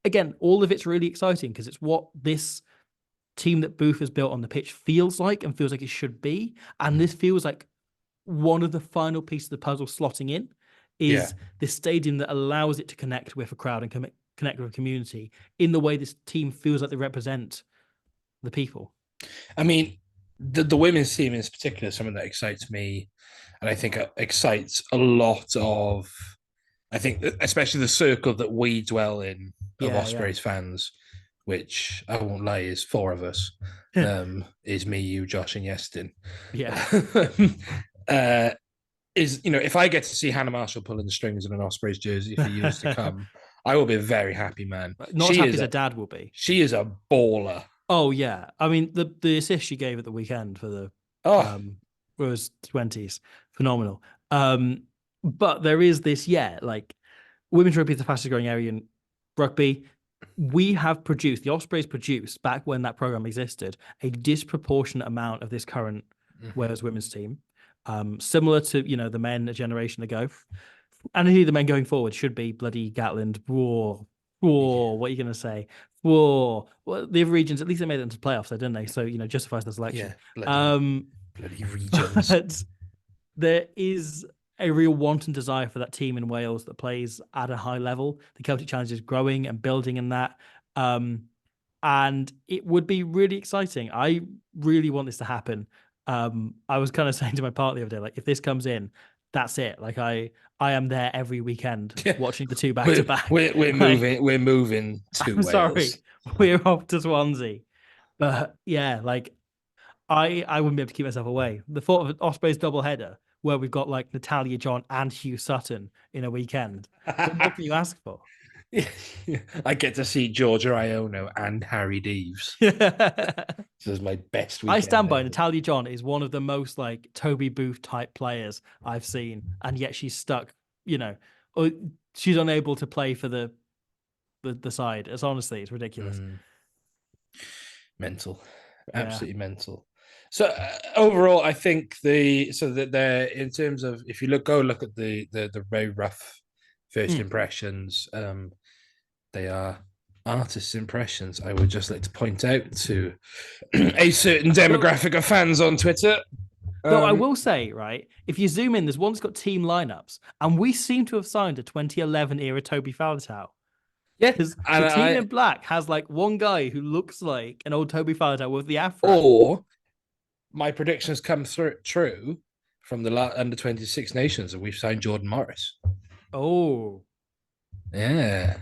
Again, all of it's really exciting because it's what this team that Booth has built on the pitch feels like and feels like it should be. And this feels like one of the final pieces of the puzzle slotting in is this stadium that allows it to connect with a crowd and connect with a community in the way this team feels like they represent the people. I mean, the women's team is particular something that excites me, and I think excites a lot of, I think, especially the circle that we dwell in of Ospreys fans, which I won't lie is 4 of us. Is me, you, Josh, and Yestin. If I get to see Hannah Marshall pulling the strings in an Ospreys jersey for years to come, I will be a very happy man. Not as happy as her dad will be. She is a baller. Oh yeah, I mean the assist she gave at the weekend for the was 20s. Phenomenal. But there is this, like women's rugby is the fastest growing area in rugby. We have produced, the Ospreys produced, back when that program existed, a disproportionate amount of this current Wales women's team. Similar to, the men a generation ago. And indeed, the men going forward should be bloody Gatland. Whoa, what are you going to say? Whoa. Well, the other regions, at least they made it into playoffs, though, didn't they? So, justifies the selection. Yeah, bloody regions. But there is a real want and desire for that team in Wales that plays at a high level. The Celtic Challenge is growing and building in that. And it would be really exciting. I really want this to happen. I was kind of saying to my partner the other day, like, if this comes in, that's it. Like, I am there every weekend watching the two back to back. We're moving. We're moving to Wales. Sorry, we're off to Swansea. But yeah, like, I wouldn't be able to keep myself away. The thought of an Ospreys double header where we've got like Natalia John and Hugh Sutton in a weekend. What more can you ask for? I get to see Georgia Iono and Harry Deves. This is my best weekend. I stand by Natalia John is one of the most like Toby Booth type players I've seen, and yet she's stuck. She's unable to play for the side. It's ridiculous. Mental, absolutely mental. So overall, I think that they're, in terms of, if you look at the very rough first impressions, they are artists' impressions. I would just like to point out to a certain demographic of fans on Twitter. No, I will say, right, if you zoom in, there's one that's got team lineups, and we seem to have signed a 2011 era Toby Faletau. Yeah, because the team in black has like one guy who looks like an old Toby Faletau with the afro. Or my predictions come true from the under 26 nations, and we've signed Jordan Morris. Oh, yeah.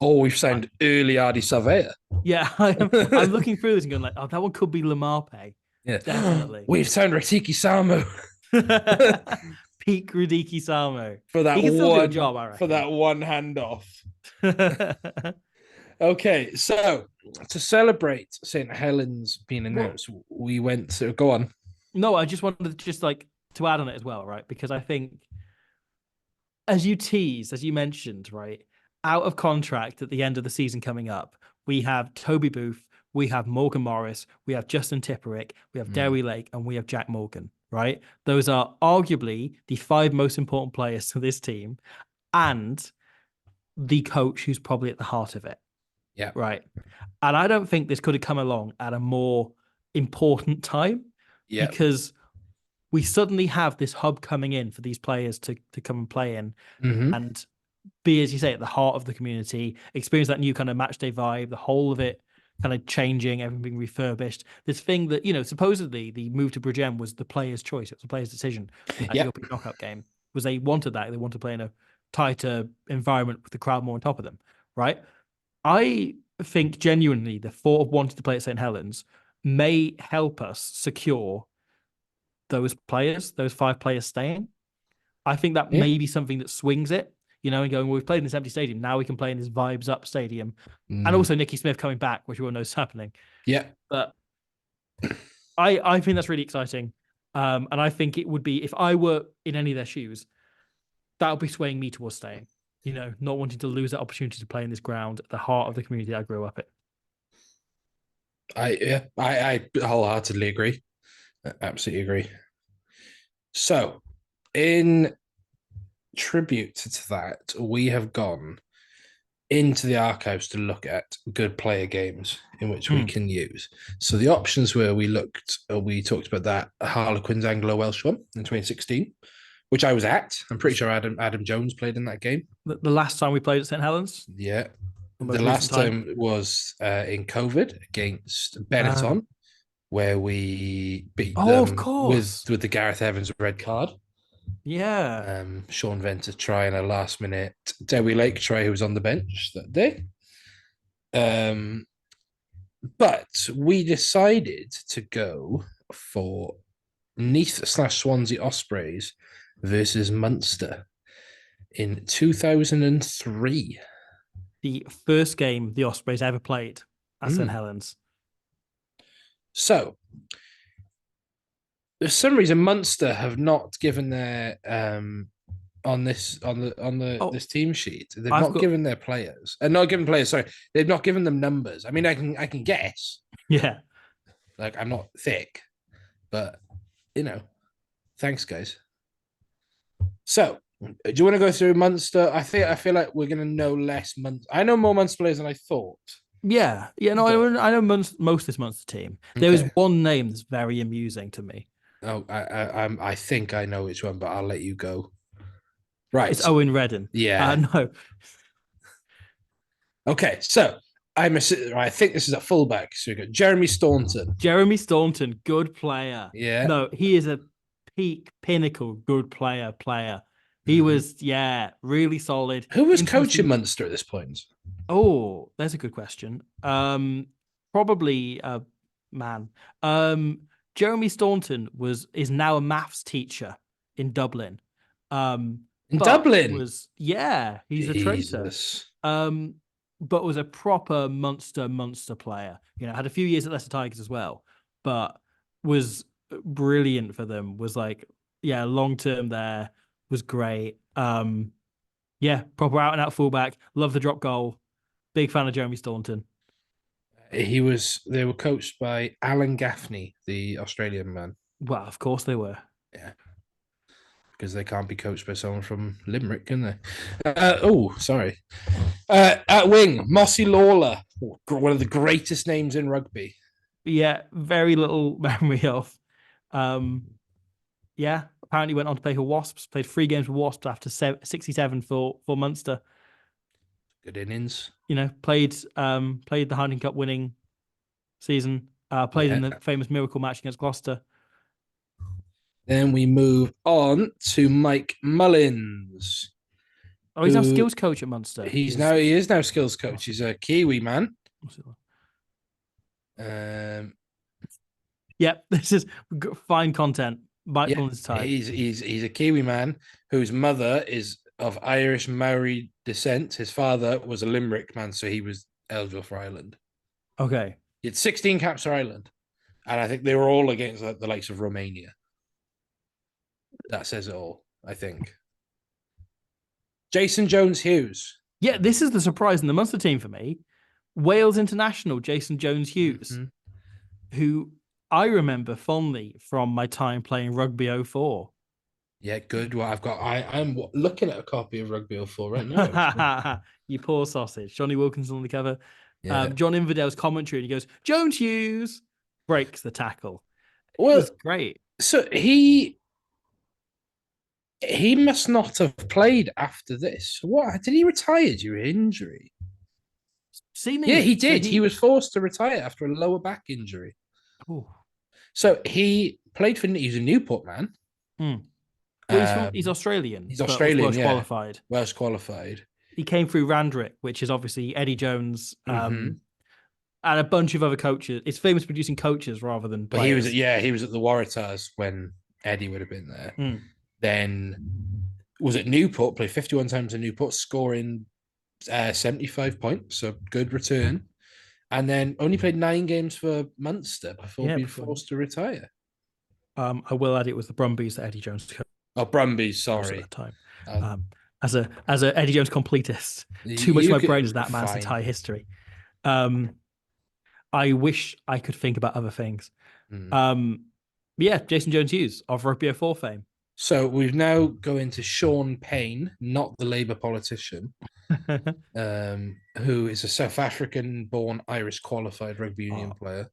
Or we've signed early Ardy Surveyor. Yeah, I'm looking through this and going like, oh, that one could be Lamarpe. Yeah, definitely. We've signed Ratiki Samo. Peak Radiki Samo for that one job, I reckon. For that one handoff. Okay, so to celebrate St. Helens being announced, we went to go on. No, I just wanted to add on it as well, right? Because I think, as you mentioned, right, out of contract at the end of the season coming up, we have Toby Booth, we have Morgan Morris, we have Justin Tipperick, we have Derry Lake, and we have Jack Morgan, right? Those are arguably the 5 most important players to this team, and the coach who's probably at the heart of it. Yeah. Right. And I don't think this could have come along at a more important time. Yeah. Because we suddenly have this hub coming in for these players to come and play in and be, as you say, at the heart of the community, experience that new kind of match day vibe, the whole of it kind of changing, everything being refurbished. This thing that, supposedly the move to Bridgend was the player's choice. It was the player's decision at the European knockout game. Was they wanted that. They wanted to play in a tighter environment with the crowd more on top of them, right? I think genuinely the thought of wanting to play at St. Helens may help us secure those 5 players staying. I think that may be something that swings it, and going, well, we've played in this empty stadium. Now we can play in this vibes up stadium. And also Nicky Smith coming back, which we all know is happening. Yeah. But I think that's really exciting. And I think it would be, if I were in any of their shoes, that would be swaying me towards staying. Not wanting to lose that opportunity to play in this ground at the heart of the community I grew up in. I wholeheartedly agree. I absolutely agree. So, in tribute to that, we have gone into the archives to look at good player games in which we can use. So the options were, we talked about that Harlequins Anglo-Welsh one in 2016, which I was at. I'm pretty sure Adam Jones played in that game. The last time we played at St. Helens? Yeah. The last time was in COVID against Benetton, where we beat them of course. with the Gareth Evans red card. Yeah. Sean Venter trying a last minute Dewi Lake try, who was on the bench that day. But we decided to go for Neath/Swansea Ospreys versus Munster in 2003. The first game the Ospreys ever played at St. Helens. So, For some reason, Munster have not given their on Oh, this team sheet. They've I've not got given their players, and not given players. Sorry, they've not given them numbers. I mean, I can guess. yeah. Like I'm not thick, but you know, thanks, guys. So, do you want to go through Munster? I feel like we're gonna know less Munster. I know more Munster players than I thought. Yeah, yeah, no, But I know most of this Munster team. There is okay. one name that's very amusing to me. Oh, I think I know which one, but I'll let you go. It's Right. Owen Redden. Yeah. No, Okay. So I think this is a fullback. So we got Jeremy Staunton. Jeremy Staunton, good player. Yeah. No, he is a peak pinnacle good player. He Mhm. was, yeah, really solid. Who was coaching Intimacy. Munster at this point? Oh, there's a good question. Probably man. Um, Jeremy Staunton is now a maths teacher in Dublin. In But Dublin. was yeah, he's a traitor. Jesus. Um, but was a proper monster player. You know, had a few years at Leicester Tigers as well, but was brilliant for them. Was like, yeah, long term there, was great. Yeah, proper out and out fullback. Love the drop goal. Big fan of Jeremy Staunton. They were coached by Alan Gaffney, the Australian man. Well, of course they were. Yeah. Because they can't be coached by someone from Limerick, can they? Oh, sorry. At wing, Mossy Lawler, one of the greatest names in rugby. Yeah, very little memory of. Um, yeah, apparently went on to play for Wasps. Played 3 games for Wasps after 67 for Munster. Good innings. You know, played the Heineken Cup winning season. Played in the famous miracle match against Gloucester. Then we move on to Mike Mullins. Oh, he's now skills coach at Munster. He is now skills coach. He's a Kiwi man. Yep, this is fine content. Mike Mullins type. He's a Kiwi man whose mother is of Irish Maori descent. His father was a Limerick man, so he was eligible for Ireland. Okay. He had 16 caps for Ireland, and I think they were all against the likes of Romania. That says it all, I think. Jason Jones-Hughes. Yeah, this is the surprise in the Munster team for me. Wales international Jason Jones-Hughes, who I remember fondly from my time playing Rugby 04. Yeah, good. Well, I'm looking at a copy of Rugby 04 right now. You poor sausage. Johnny Wilkinson on the cover. Yeah. John Inverdale's commentary, and he goes, Jones-Hughes breaks the tackle. Well, it was great. So he must not have played after this. What did he retire during injury? Seemingly, yeah, he did. So he was forced to retire after a lower back injury. Ooh. So he played for. He's a Newport man. Well, he's Australian. He's Australian. Welsh qualified. Welsh qualified. He came through Randwick, which is obviously Eddie Jones, and a bunch of other coaches. It's famous for producing coaches rather than players. But he was at the Waratahs when Eddie would have been there. Then was at Newport, played 51 times in Newport, scoring 75 points, so good return. And then only played 9 games for Munster before being forced to retire. I will add it was the Brumbies that Eddie Jones coached. Oh, Brumbies, sorry. At that time. As a Eddie Jones completist, too much of my brain is that man's entire history. I wish I could think about other things. Yeah, Jason Jones-Hughes of Rugby 04 fame. So we've now go into Sean Payne, not the Labour politician, who is a South African-born Irish qualified rugby union player.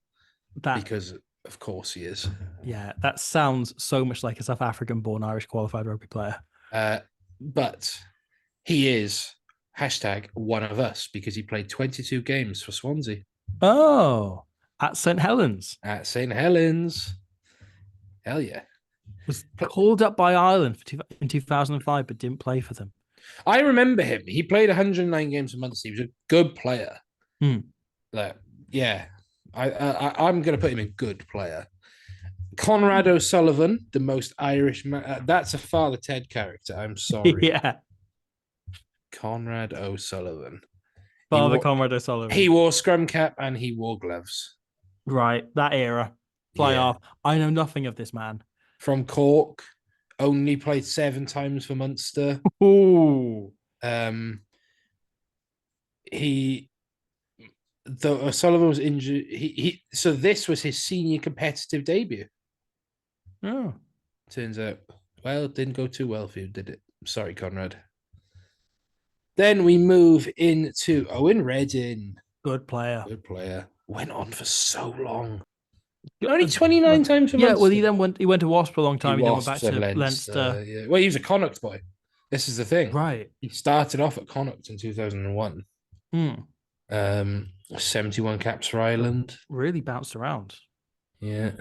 Because of course he is. Yeah, that sounds so much like a South African-born Irish qualified rugby player. But he is #one of us because he played 22 games for Swansea. Oh, at St. Helens. At St. Helens. Hell yeah. Was called up by Ireland in 2005, but didn't play for them. I remember him. He played 109 games a month. He was a good player. Yeah. I'm going to put him in good player. Conrad O'Sullivan, the most Irish man. That's a Father Ted character. I'm sorry. Yeah. Conrad O'Sullivan. Conrad O'Sullivan. He wore scrum cap and he wore gloves. Right. That era. Fly off. I know nothing of this man. from Cork. Only played 7 times for Munster. Oh, Um, he though O'Sullivan was injured. So this was his senior competitive debut. oh, Turns out, well, it didn't go too well for you, did it? Sorry, Conrad. Then we move into Owen Reddin. good player. Good player. Went on for so long. Only 29 times for Yeah, well, Munster. he went to Wasps for a long He time. He then went back was at to Leinster. Leinster. Yeah. Well, he was a Connacht boy. This is the thing. Right. He started off at Connacht in 2001. Hmm. 71 caps for So Ireland. really bounced around. Yeah.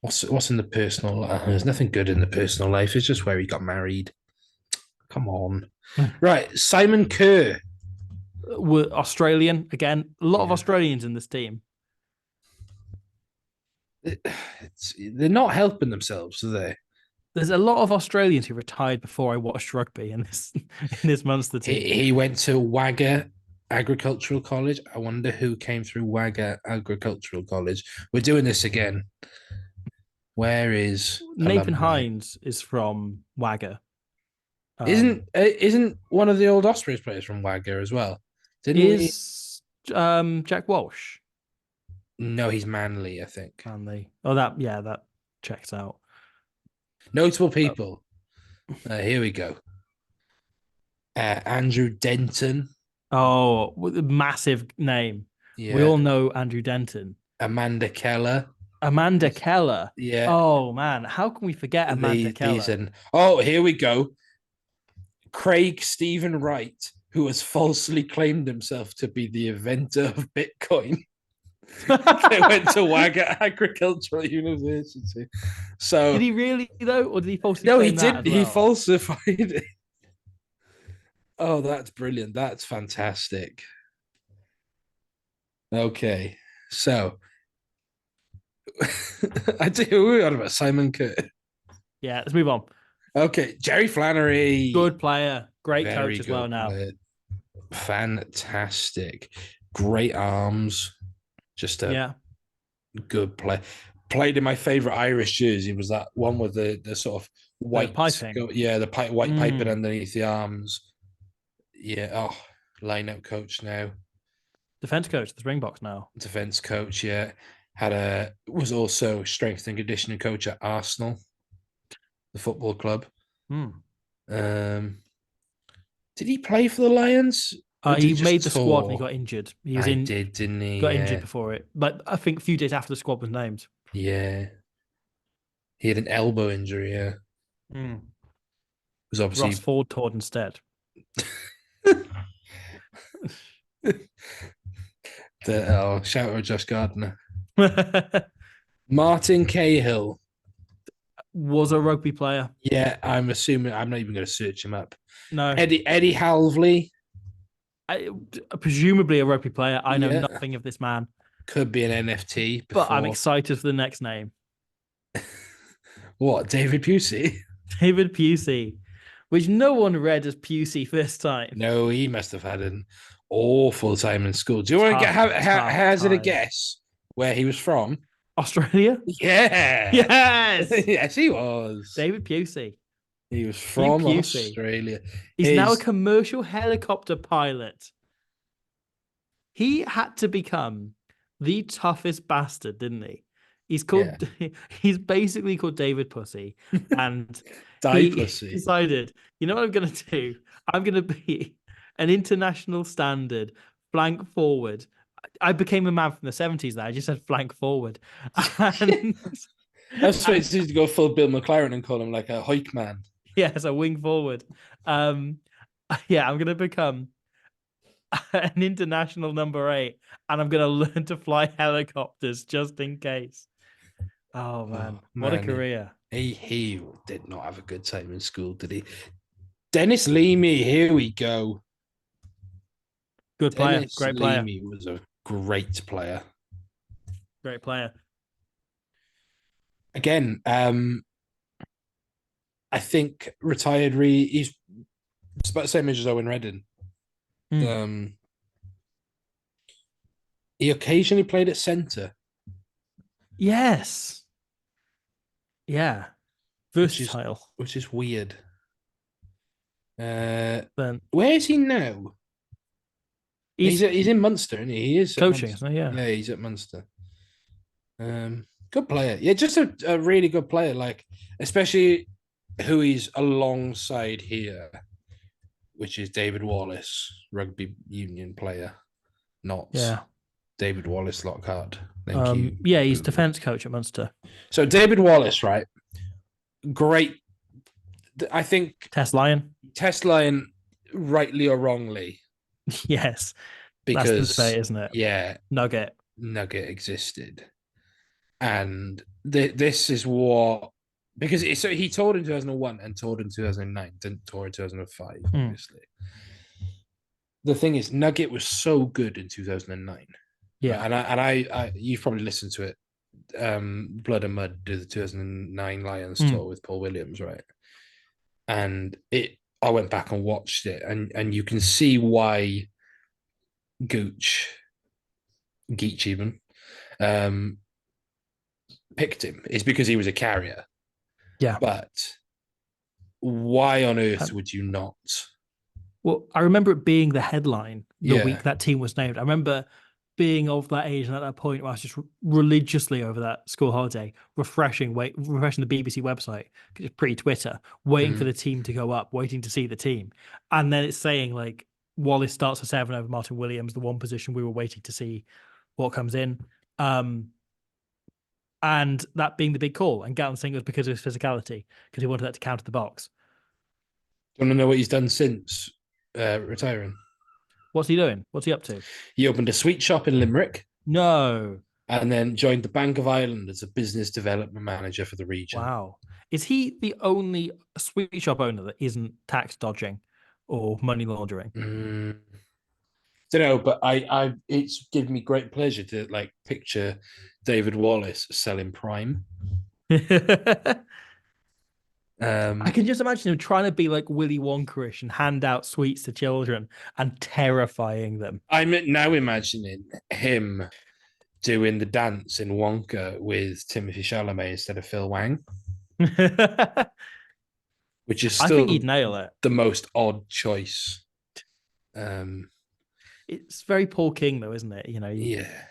What's in the personal life? There's nothing good in the personal life. It's just where he got married. Come on. Right. Simon Kerr. Were Australian again. A lot of Yeah. Australians in this team. They're not helping themselves, are they? There's a lot of Australians who retired before I watched rugby in this in this Munster team. He went to Wagga Agricultural College. I wonder who came through Wagga Agricultural College. We're doing this again. Where is Nathan alumni? Hines is from Wagga. Isn't one of the old Ospreys players from Wagga as well? Didn't we? Is Jack Walsh? No, he's Manly, I think. Manly. Oh, that checks out. Notable people. Here we go. Andrew Denton. Oh, massive name. Yeah. We all know Andrew Denton. Amanda Keller. Amanda Keller. Yeah. Oh man, how can we forget Amanda Keller? Here we go. Craig Stephen Wright, who has falsely claimed himself to be the inventor of Bitcoin. They went to Wagga Agricultural University. So did he really though, or did he falsely? No, claim he that didn't. as well? He falsified it. Oh, that's brilliant. That's fantastic. Okay, so I do. We're on about Simon Kerr. Yeah, let's move on. Okay, Jerry Flannery. Good player, great Very coach as well. Now, player. Fantastic, great arms. Just a good play. Played in my favorite Irish jersey. Was that one with the sort of white piping? White piping underneath the arms. Yeah. Oh, line-out coach now. Defense coach, the Springboks now. Defense coach. Yeah. Was also strength and conditioning coach at Arsenal, the football club. Did he play for the Lions? He made the squad and he got injured. Didn't he? Got injured before it, but I think a few days after the squad was named. Yeah. He had an elbow injury. Yeah. It was obviously Ross Ford toured instead. Shout out Josh Gardner. Martin Cahill was a rugby player. Yeah, I'm assuming. I'm not even going to search him up. No. Eddie Halvley. Presumably a rugby player. I know nothing of this man. Could be an NFT. But I'm excited for the next name. What? David Pusey? David Pusey, which no one read as Pusey first time. No, he must have had an awful time in school. Do you want to hazard a guess where he was from? Australia? Yeah. Yes. Yes, he was. David Pusey. He was from Australia. He's now a commercial helicopter pilot. He had to become the toughest bastard, didn't he? He's called. Yeah. He's basically called David Pussy, and he decided, you know what I'm going to do? I'm going to be an international standard flank forward. I became a man from the 70s there. I just said flank forward. And that's supposed to go full Bill McLaren and call him like a hike man. Yes, a wing forward. I'm going to become an international number 8, and I'm going to learn to fly helicopters just in case. Oh man, what a career! He did not have a good time in school, did he? Dennis Leamy, here we go. Good player, great player. Leamy was a great player. Great player. Again, I think retired. He's about the same age as Owen Reddin. He occasionally played at centre. Yes. Yeah, which is versatile. weird. Uh, Then where is he now? he's He's in Munster, isn't he? He is at coaching, Munster. isn't he? Yeah. Yeah, he's at Munster. Good player. Yeah, just a really good player. Like, especially who he's alongside here, which is David Wallace, rugby union player, not Yeah. David Wallace Lockhart. Thank you, Yeah, he's Google. defense coach at Munster. So David Wallace, right? Great. I think Test Lion. test line, rightly or wrongly, Yes. That's the because debate, isn't it? yeah, Nugget. Nugget existed, and this is what because so he toured in 2001 and toured in 2009, didn't tour in 2005, obviously. The thing is, Nugget was so good in 2009. Yeah. Right? And I you've probably listened to it. Blood and Mud did the 2009 Lions tour with Paul Williams, right? And I went back and watched it, and you can see why Geach even picked him. It's because he was a carrier. Yeah. But why on earth would you not? Well, I remember it being the headline the week that team was named. I remember being of that age and at that point where I was just religiously over that school holiday, refreshing the BBC website, because it's pre-Twitter, waiting for the team to go up, waiting to see the team. And then it's saying like Wallace starts a 7 over Martin Williams, the one position we were waiting to see what comes in. And that being the big call. And Gatland saying it was because of his physicality, because he wanted that to counter the box. Do you want to know what he's done since retiring? What's he doing? What's he up to? He opened a sweet shop in Limerick. No. And then joined the Bank of Ireland as a business development manager for the region. Wow. Is he the only sweet shop owner that isn't tax dodging or money laundering? Don't know, but I it's given me great pleasure to like picture David Wallace selling Prime. I can just imagine him trying to be like Willy Wonka-ish and hand out sweets to children and terrifying them. I'm now imagining him doing the dance in Wonka with Timothy Chalamet instead of Phil Wang, which is still, I think he'd nail it. The most odd choice. It's very Paul King, though, isn't it? You know,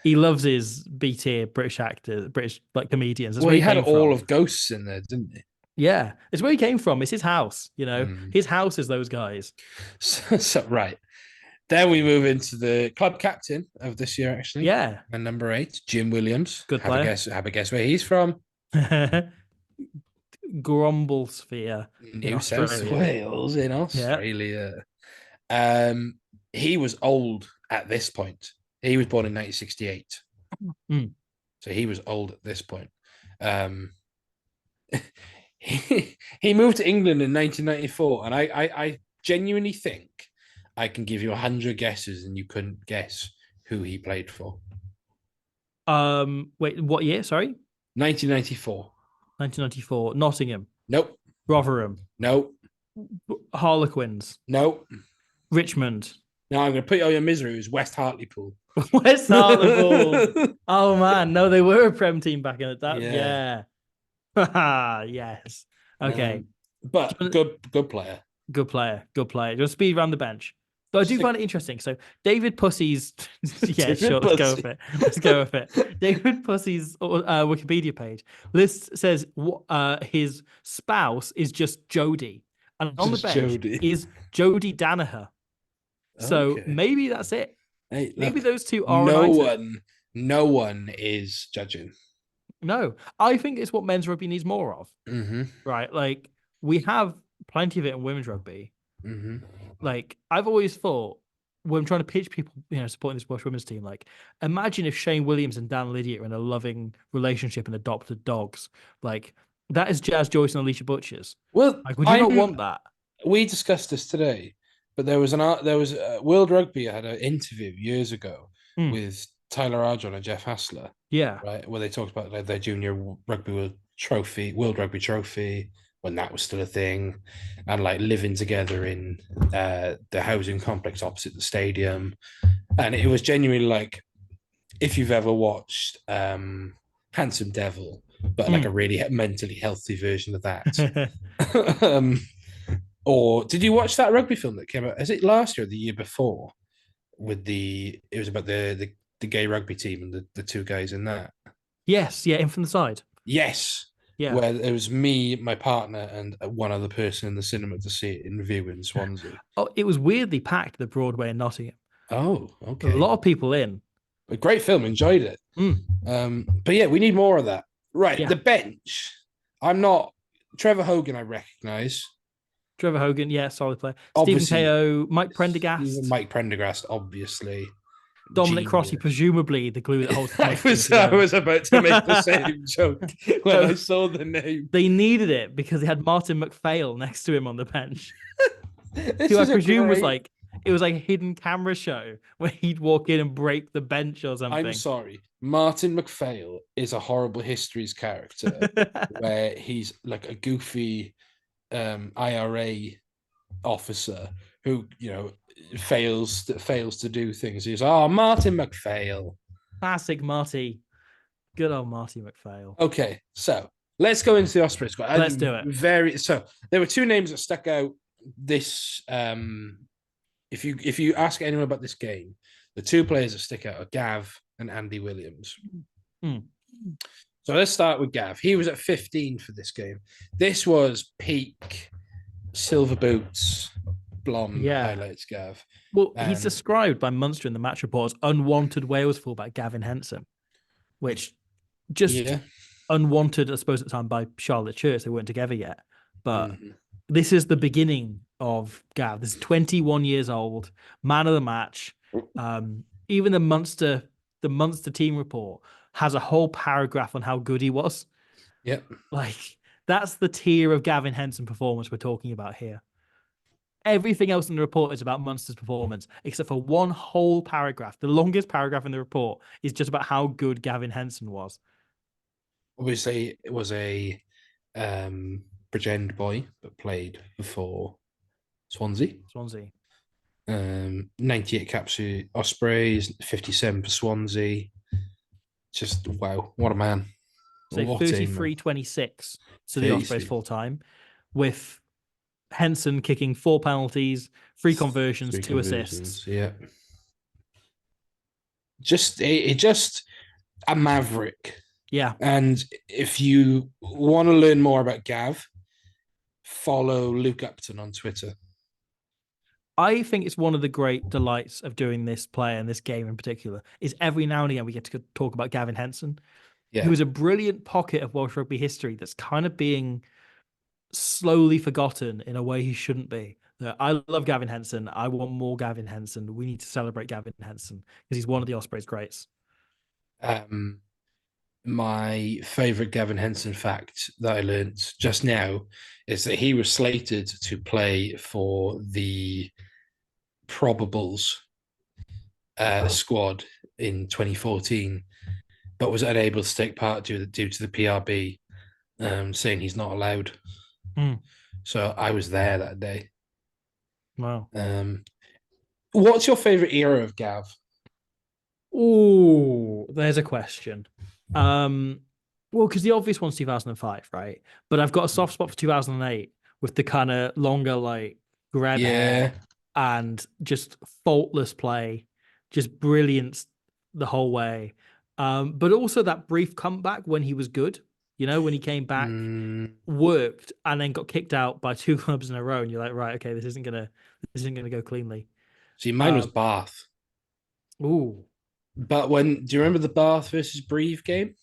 he loves his B-tier British actors, British like comedians. That's he had all of Ghosts in there, didn't he? Yeah, it's where he came from. It's his house, you know. His house is those guys. So right. Then we move into the club captain of this year, actually. Yeah. And number 8, Jim Williams. Good player. Have a guess where he's from. Grumblesphere. New South Wales in Australia. Yeah. He was old at this point. He was born in 1968. So he was old at this point. He moved to England in 1994, and I genuinely think I can give you 100 guesses and you couldn't guess who he played for. Wait, what year? Sorry? 1994. 1994. Nottingham. Nope. Rotherham. Nope. Harlequins. Nope. Richmond. Now I'm going to put you on your misery. It was West Hartlepool. West Hartlepool. Oh, man. No, they were a Prem team back in the day. Yeah. Yes. Okay. But good player. Good player. Good player. Just speed around the bench. But I do find it interesting. So David Pussy's let's go with it. David Pussy's Wikipedia page says his spouse is just Jodie. And on the bench is Jodie Danaher. So maybe that's it. Hey, maybe those two are no one is judging. No, I think it's what men's rugby needs more of. Right? Like, we have plenty of it in women's rugby. Like, I've always thought when I'm trying to pitch people, you know, supporting this Welsh women's team, like, imagine if Shane Williams and Dan Lydia are in a loving relationship and adopted dogs. Like, that is Jazz Joyce and Alicia Butchers. Well, like, would you not want that? We discussed this today, but there was World Rugby had an interview years ago with Tyler Ardron and Jeff Hassler. Yeah. Right. Where they talked about like, their junior rugby World Rugby Trophy, when that was still a thing, and like living together in the housing complex opposite the stadium. And it was genuinely like, if you've ever watched Handsome Devil but like a really mentally healthy version of that. um, or did you watch that rugby film that came out? Is it last year or the year before? It was about the gay rugby team and the two guys in that. Yes, yeah, in from the side. Yes, Yeah. where it was me, my partner, and one other person in the cinema to see it in view in Swansea. Oh, it was weirdly packed, the Broadway in Nottingham. Oh, A okay. lot of people in. A great film, enjoyed it. Mm. But yeah, we need more of that. Right, Yeah. the bench. I'm not Trevor Hogan. I recognise. Trevor Hogan, yeah, solid player. Stephen Obviously, Ko, Mike Prendergast, Mike Prendergast, obviously. Dominic Crosby, Genius. presumably the glue that holds the I team was together. about to make the same joke when I saw the name. They needed it because they had Martin McPhail next to him on the bench, This who I is a presume was great. like it was like a hidden camera show where he'd walk in and break the bench or I'm something. sorry. Martin McPhail is a horrible histories character where he's like a goofy IRA officer who, fails to do things. He's Martin McPhail. Classic Marty. Good old Marty McPhail. Okay, so let's go into the Ospreys squad. Let's do it. So there were two names that stuck out. This if you ask anyone about this game, the two players that stick out are Gav and Andy Williams. Mm. So let's start with Gav. He was at 15 for this game. This was peak silver boots, blonde highlights Gav. Well, he's described by Munster in the match report as unwanted Wales fullback Gavin Henson, which just unwanted, I suppose, at the time by Charlotte Church. They weren't together yet. But this is the beginning of Gav. This is 21 years old, man of the match. Even the Munster team report has a whole paragraph on how good he was. Yep. Like, that's the tier of Gavin Henson performance we're talking about here. Everything else in the report is about Munster's performance, except for one whole paragraph. The longest paragraph in the report is just about how good Gavin Henson was. Obviously, it was a Bridgend boy, but played for Swansea. 98 caps for Ospreys, 57 for Swansea. Just wow, what a man. So 33-26 to the Ospreys full time, with Henson kicking 4 penalties, 3 conversions, 2 assists. Yeah. Just a maverick. Yeah. And if you want to learn more about Gav, follow Luke Upton on Twitter. I think it's one of the great delights of doing this play and this game in particular is every now and again we get to talk about Gavin Henson, who is a brilliant pocket of Welsh rugby history that's kind of being slowly forgotten in a way he shouldn't be. I love Gavin Henson. I want more Gavin Henson. We need to celebrate Gavin Henson because he's one of the Ospreys' greats. My favourite Gavin Henson fact that I learned just now is that he was slated to play for the Probables squad in 2014, but was unable to take part due to the PRB saying he's not allowed. So I was there that day. Wow. What's your favourite era of Gav? Oh, there's a question. Well, because the obvious one's 2005, right? But I've got a soft spot for 2008 with the kind of longer, like, grab hair and just faultless play, just brilliance the whole way. But also that brief comeback when he was good, when he came back, worked, and then got kicked out by 2 clubs in a row, and you're like, right, okay, this isn't gonna go cleanly. See, mine was Bath. Ooh. But do you remember the Bath versus Breve game?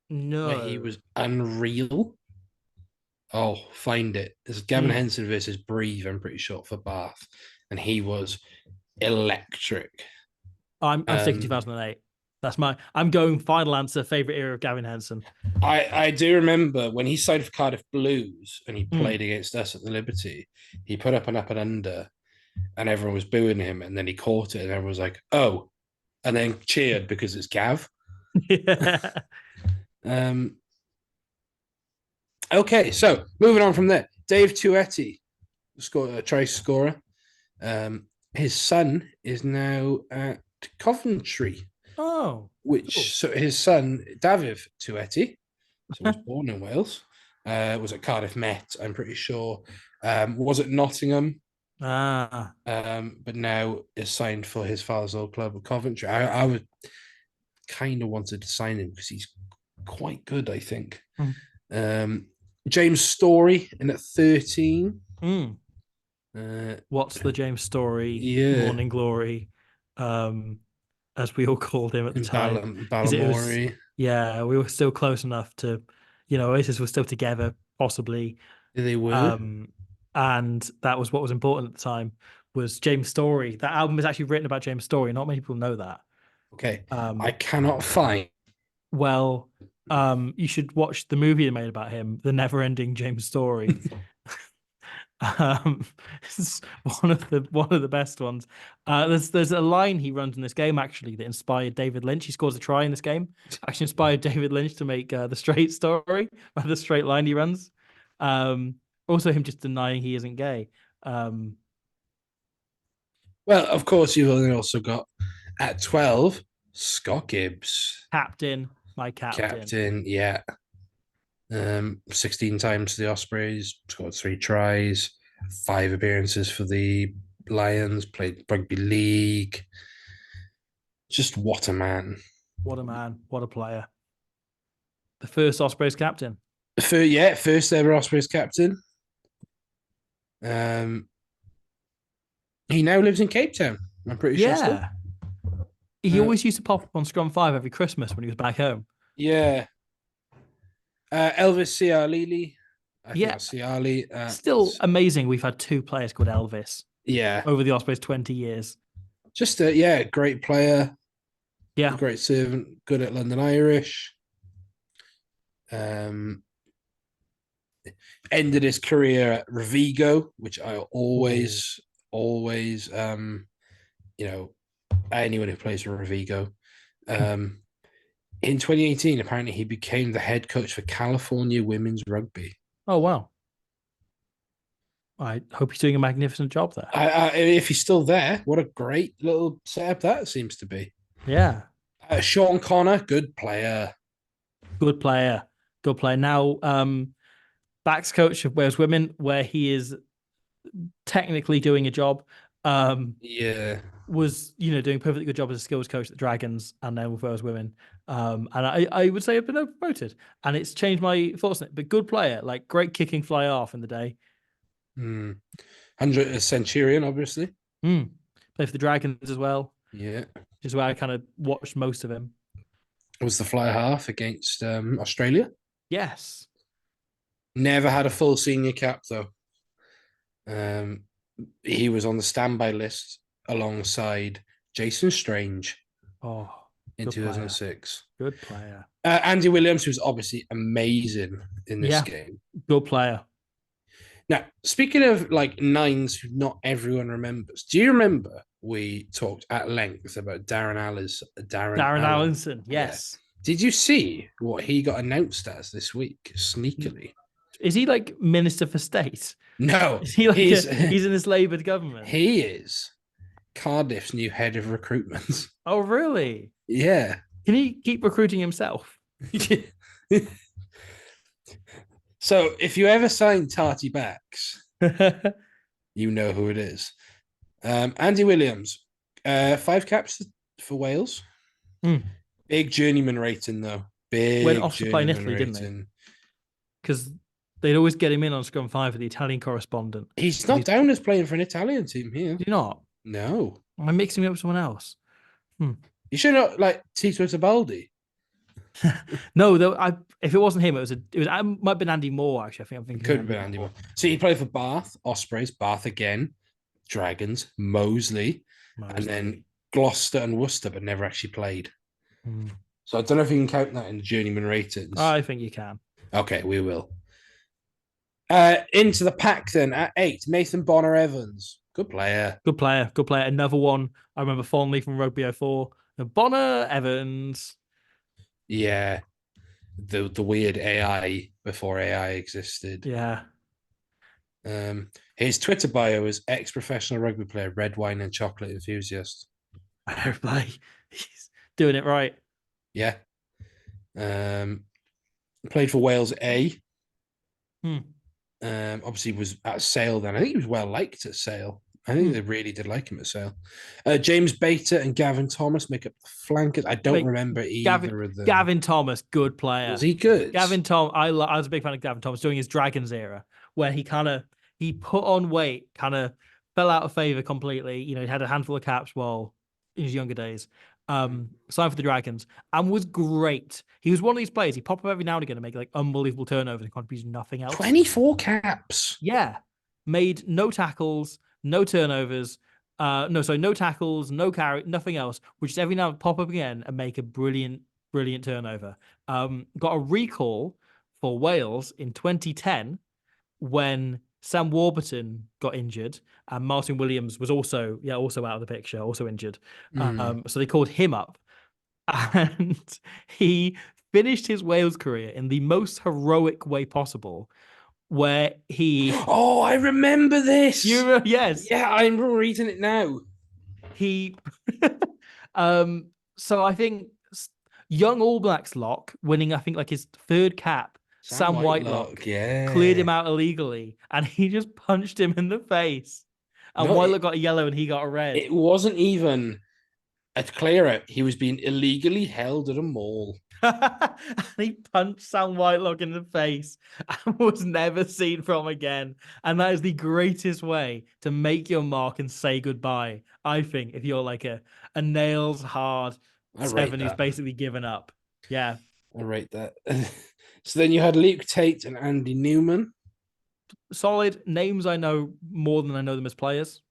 No. Where he was unreal. Oh, find it. It's Gavin Henson versus Breve, I'm pretty sure, for Bath. And he was electric. I'm sticking 2008. I'm going final answer, favourite era of Gavin Henson. I do remember when he signed for Cardiff Blues and he played against us at the Liberty, he put up and under and everyone was booing him, and then he caught it and everyone was like, oh, and then cheered because it's Gav. Yeah. Okay, so moving on from there, Dave Tuetti, try scorer. His son is now at Coventry. Oh, so his son Daviv Tuetti So he was born in Wales. Was at Cardiff Met, I'm pretty sure. Was at Nottingham, Ah, but now is signed for his father's old club at Coventry. I would kind of wanted to sign him because he's quite good, I think. mm, Um, James Story in at 13. mm. Uh, What's the James Story yeah, Morning Glory, um, as we all called him at the in time, because it was, Balamory. yeah, we were still close enough to, Oasis was still together, possibly, They were. um, and that was what was important at the time. Was James Story? That album is actually written about James Story. Not many people know that. Okay. I Um, cannot find. well, you should watch the movie they made about him, The Never Ending James Story. Um, it's one of the best ones. There's a line he runs in this game actually that inspired David Lynch. He scores a try in this game. Actually inspired David Lynch to make the Straight Story by the straight line he runs. Um, Also him just denying he isn't gay. Um, Well, of course, you've also got at 12, Scott Gibbs, Captain, my captain. captain. Yeah. 16 times to the Ospreys, scored 3 tries, 5 appearances for the Lions, played rugby league. Just what a man. What a man! What a player! The first Ospreys captain. First ever Ospreys captain. Um, he now lives in Cape Town. I'm pretty sure still. Yeah, he Uh, always used to pop up on Scrum Five every Christmas when he was back home. yeah. Elvis Ciarlili. I think Yeah, that's Ciarli. still amazing. We've had two players called Elvis Yeah. over the Ospreys 20 years. Just a great player, a Yeah. great servant, good at London Irish. Um, Ended his career at Revigo, which I always, anyone who plays for Revigo. In 2018, apparently he became the head coach for California women's rugby. Oh, wow. I hope he's doing a magnificent job there. If he's still there, what a great little setup that seems to be. Yeah. Sean Connor, good player. Good player. Good player. Now, backs coach of Wales Women, where he is technically doing a job. Yeah. Was doing a perfectly good job as a skills coach at the Dragons and then with Wales Women. And I would say I've been promoted, and it's changed my thoughts on it. But good player, like great kicking fly half in the day. 100 Centurion, obviously. Play for the Dragons as well. Yeah. Which is where I kind of watched most of him. Was the fly half against Australia. Yes. Never had a full senior cap, though. He was on the standby list alongside Jason Strange in 2006. Good player. Andy Williams, who's obviously amazing in this game. Good player. Now, speaking of like nines who not everyone remembers, do you remember we talked at length about Darren Allinson? Yes. Yeah. Did you see what he got announced as this week? Sneakily. Is he like Minister for State? No. Is he like he's in this Labour government? He is Cardiff's new head of recruitment. Oh, really? Yeah. Can he keep recruiting himself? So if you ever sign Tarty Backs, you know who it is. Andy Williams, 5 caps for Wales. Big journeyman rating, though. Went off to play in Italy, didn't they? Because they'd always get him in on Scrum 5 for the Italian correspondent. He's not down as playing for an Italian team here. Is he not? No. Am I mixing him up with someone else? You should not like Tito Tabaldi. No, though. If it wasn't him, it might have been Andy Moore. Actually, I think I'm thinking. It could have been Andy Moore. So he played for Bath, Ospreys, Bath again, Dragons, Moseley, and then Gloucester and Worcester, but never actually played. So I don't know if you can count that in the journeyman ratings. I think you can. Okay, we will. Into the pack then at 8, Nathan Bonner Evans. Good player. Good player. Good player. Another one I remember fondly from Rugby 04. Bonner Evans. Yeah. The weird AI before AI existed. Yeah. His Twitter bio is ex-professional rugby player, red wine and chocolate enthusiast. Everybody, he's doing it right. Yeah. Played for Wales A. Hmm. Obviously was at Sale then. I think he was well liked at Sale. I think Hmm. they really did like him at Sale. James Bater and Gavin Thomas make up the flankers. I don't Mate, remember either of them. Gavin Thomas, good Was player. he good? I was a big fan of Gavin Thomas during his Dragons era, where he put on weight, kind of fell out of favor completely. You know, he had a handful of caps while in his younger days. Signed for the Dragons and was great. He was one of these players. He popped up every now and again to make like unbelievable turnovers and contributes nothing else. 24 caps. Yeah, made no tackles, no turnovers. No tackles, no carry, nothing else. Which is every now and pop up again and make a brilliant, brilliant turnover. Got a recall for Wales in 2010 when Sam Warburton got injured and Martin Williams was also out of the picture, also injured. So they called him up, and he finished his Wales career in the most heroic way possible, where he Oh, I remember this. yes, Yeah, I'm reading it now. he so I think young All Blacks lock winning, I think like his third cap, Sam Whitelock cleared him yeah. out illegally and he just punched him in the face. And No, Whitelock got a yellow and he got a red. it wasn't even a clear out. He was being illegally held at a mall. And he punched Sam Whitelock in the face and was never seen from again. And that is the greatest way to make your mark and say goodbye, I think, if you're like a nails hard I rate seven who's that. basically given up. Yeah. I rate that. So then you had Luke Tate and Andy Newman. Solid names. I know more than I know them as players.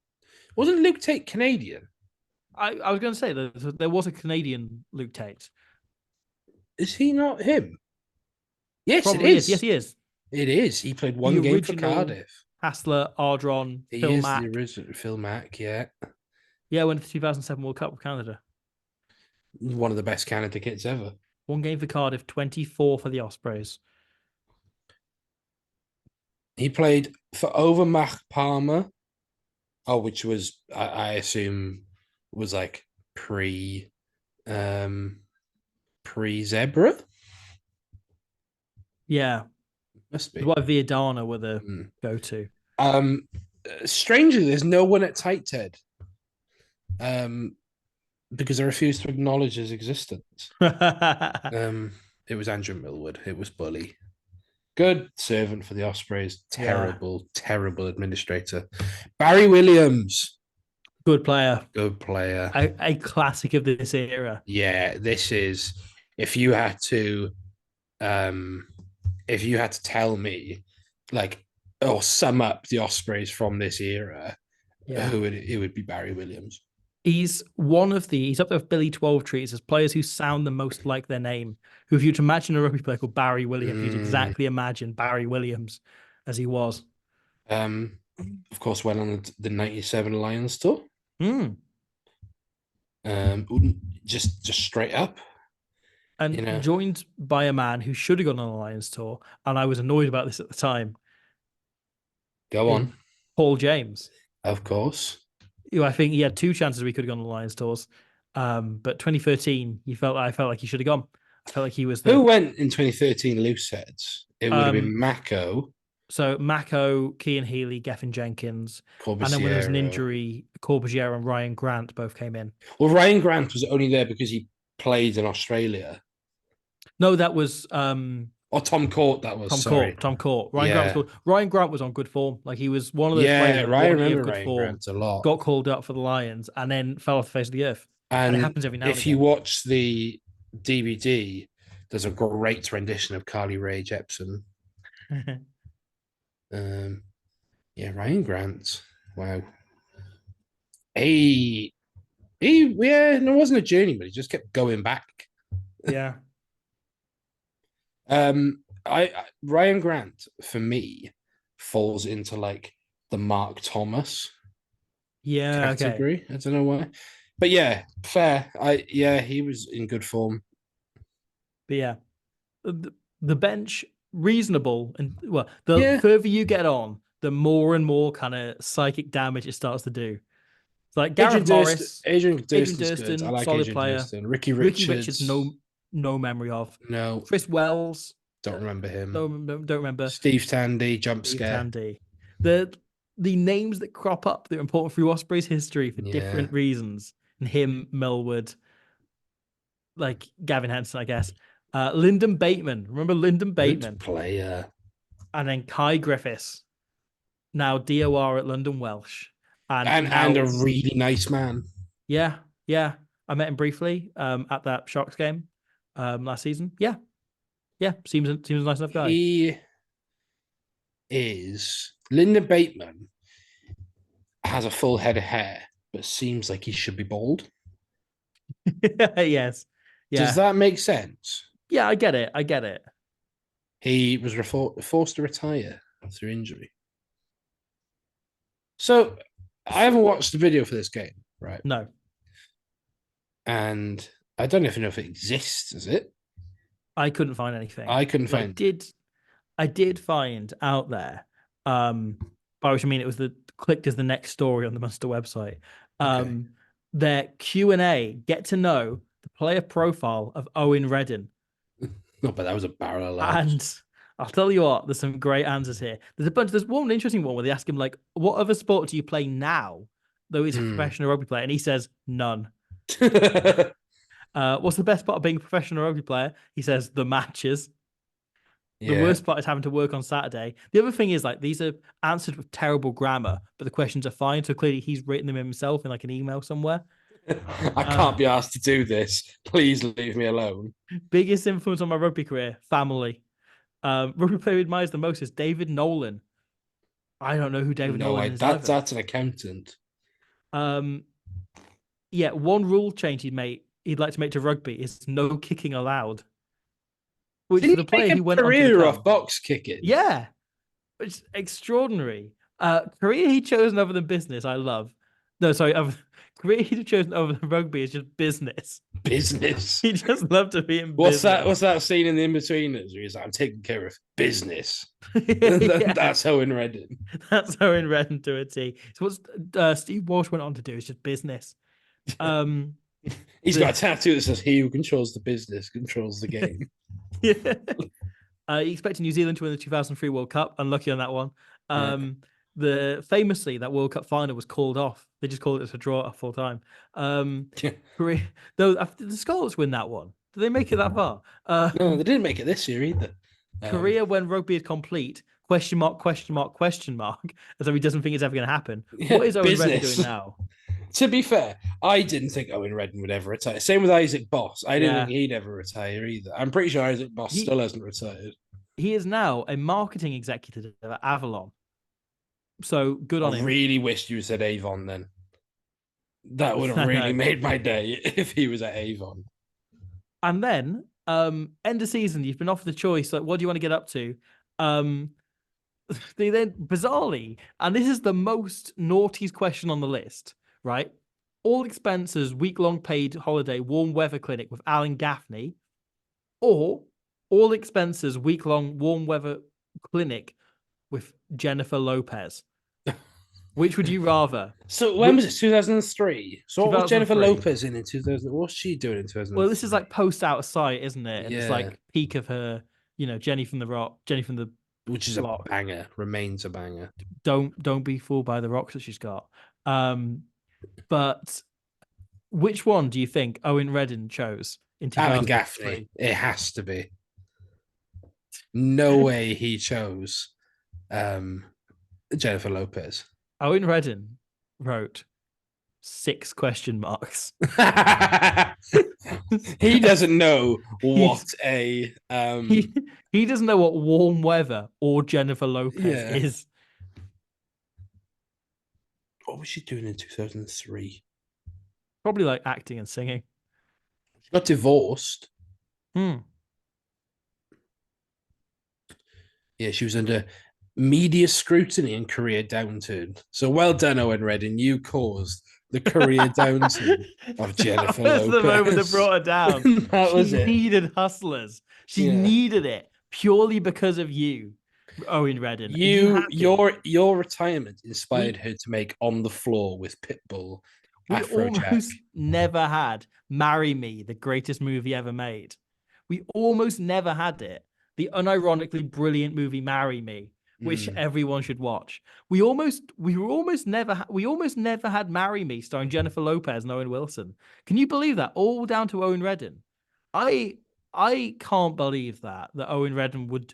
Wasn't Luke Tate Canadian? I was going to say that there was a Canadian Luke Tate. Is he not him? Yes, Probably it is. is. Yes, he is. It is. He played one game for Cardiff. Hassler, Ardron, He Phil is Mack. the original Phil Mack, yeah. Yeah, went to the 2007 World Cup with Canada. One of the best Canada kits ever. One game for Cardiff, 24 for the Ospreys. He played for Overmach Palmer. Oh, which was I assume was like pre zebra. Yeah. Must be. What Viadana were the go-to. Strangely, there's no one at tight head. Because I refuse to acknowledge his existence. It was Andrew Millwood. It was Bully. Good servant for the Ospreys. Terrible, terrible administrator. Barry Williams. Good player. Good player. A classic of this era. Yeah, this is if you had to tell me like or sum up the Ospreys from this era, it would be Barry Williams. He's up there with Billy 12 trees as players who sound the most like their name. Who, if you'd imagine a rugby player called Barry Williams, you'd exactly imagine Barry Williams as he was. Of course, went on the 97 Lions tour. Just straight up. And joined by a man who should have gone on the Lions tour. And I was annoyed about this at the time. Go on. Paul James. Of course. I think he had two chances we could have gone on the Lions tours. But 2013, I felt like he should have gone. I felt like he was Who went in 2013 loose heads? It would have been Mako. So Mako, Kean Healy, Geffen Jenkins. Corbusiero. And then when there was an injury, Corbusiero and Ryan Grant both came in. Well, Ryan Grant was only there because he played in Australia. No, that was Tom Court, that was. Tom Court. Ryan Grant was on good form. Like he was one of those players. Yeah, I remember Ryan Grant a lot. Got called up for the Lions and then fell off the face of the earth. And it happens every now and again. If you watch the DVD, there's a great rendition of Carly Rae Jepsen. Ryan Grant. Wow. It wasn't a journey, but he just kept going back. Yeah. Ryan Grant for me falls into like the Mark Thomas category. Okay. I don't know why, but yeah, fair. He was in good form. But yeah, the bench reasonable, and further you get on, the more and more kind of psychic damage it starts to do. It's like Gareth Morris, Adrian Durston, I like solid Adrian player. Durston. Ricky Richards, no memory of. No. Chris Wells, Don't remember him. Don't remember. Steve Tandy, jump Steve scare. Tandy. The names that crop up that are important through Ospreys history for Yeah. different reasons. And him, Millward, like Gavin Henson, I guess. Lyndon Bateman. Remember Lyndon Bateman? Good player. And then Kai Griffiths. Now DOR at London Welsh. And a really nice man. Yeah. I met him briefly at that Sharks game last season. Yeah. Seems a nice enough guy. He is Lyndon Bateman has a full head of hair, but seems like he should be bald. Yes. Yeah. Does that make sense? Yeah, I get it. He was forced to retire through injury. So I haven't watched the video for this game, right? No. And I don't even know if it exists, is it? I couldn't find anything. I couldn't find. I did find out there, by which I mean it was clicked as the next story on the Munster website. Okay. Their Q&A, get to know the player profile of Owen Redden. No, but that was a barrel of And I'll tell you what, there's some great answers here. There's one interesting one where they ask him, like, what other sport do you play now, though he's a professional rugby player? And he says, none. What's the best part of being a professional rugby player? He says, the matches. The worst part is having to work on Saturday. The other thing is, like, these are answered with terrible grammar, but the questions are fine. So clearly he's written them himself in like an email somewhere. I can't be asked to do this. Please leave me alone. Biggest influence on my rugby career, family. Rugby player who admires the most is David Nolan. I don't know who David Nolan is. That's an accountant. Yeah, one rule change he'd like to make to rugby is no kicking allowed. Which Didn't for the player he who went career off box kicking? Yeah, it's extraordinary. Career he'd chosen other than business, I love. No, sorry, career he'd chosen over than rugby is just business. Business. He just loved to be in business. business. What's that scene in the In-Betweeners where he's like, I'm taking care of business. That's Owen Redden. That's Owen Redden to a T. So what Steve Walsh went on to do is just business. He's got a tattoo that says, he who controls the business controls the game. Yeah. He expected New Zealand to win the 2003 World Cup. Unlucky on that one. Famously, that World Cup final was called off. They just called it a draw at full time. Though after the Scarlets win that one, did they make it that far? No, they didn't make it this year either. Korea, when rugby is complete, question mark, as though he doesn't think it's ever going to happen. What is Owen Redden doing now? To be fair, I didn't think Owen Redden would ever retire. Same with Isaac Boss. I didn't think he'd ever retire either. I'm pretty sure Isaac Boss still hasn't retired. He is now a marketing executive at Avalon. So good on him. I really wished you said Avon then. That would have really made my day if he was at Avon. And then, end of season, you've been offered the choice. Like, what do you want to get up to? They then, bizarrely, and this is the most naughtiest question on the list, right? All expenses, week-long paid holiday, warm weather clinic with Alan Gaffney, or all expenses, week-long warm weather clinic with Jennifer Lopez. Which would you rather? So when was it? 2003. So what was Jennifer Lopez in 2000? What's she doing in 2003? Well, this is like post out of sight, isn't it? And yeah. It's like peak of her, Jenny from the Rock, Jenny from the which is block. A banger, remains a banger. Don't be fooled by the rocks that she's got. But which one do you think Owen Redden chose in 2003? Alan Gaffney. It has to be. No way he chose Jennifer Lopez. Owen Redden wrote 6 question marks. He doesn't know what he doesn't know what warm weather or Jennifer Lopez is. What was she doing in 2003? Probably like acting and singing. She got divorced. Yeah, she was under media scrutiny and career downturn. So well done, Owen Redden. You caused the career downturn of Jennifer Lopez. That's the moment that brought her down. She needed hustlers. She needed it purely because of you, Owen Redden. Your retirement inspired her to make On the Floor with Pitbull. We almost never had Marry Me, the greatest movie ever made. We almost never had it. the unironically brilliant movie Marry Me, which Mm. everyone should watch. We almost never had Marry Me starring Jennifer Lopez and Owen Wilson. Can you believe that? All down to Owen Redden. I I can't believe that Owen Redden would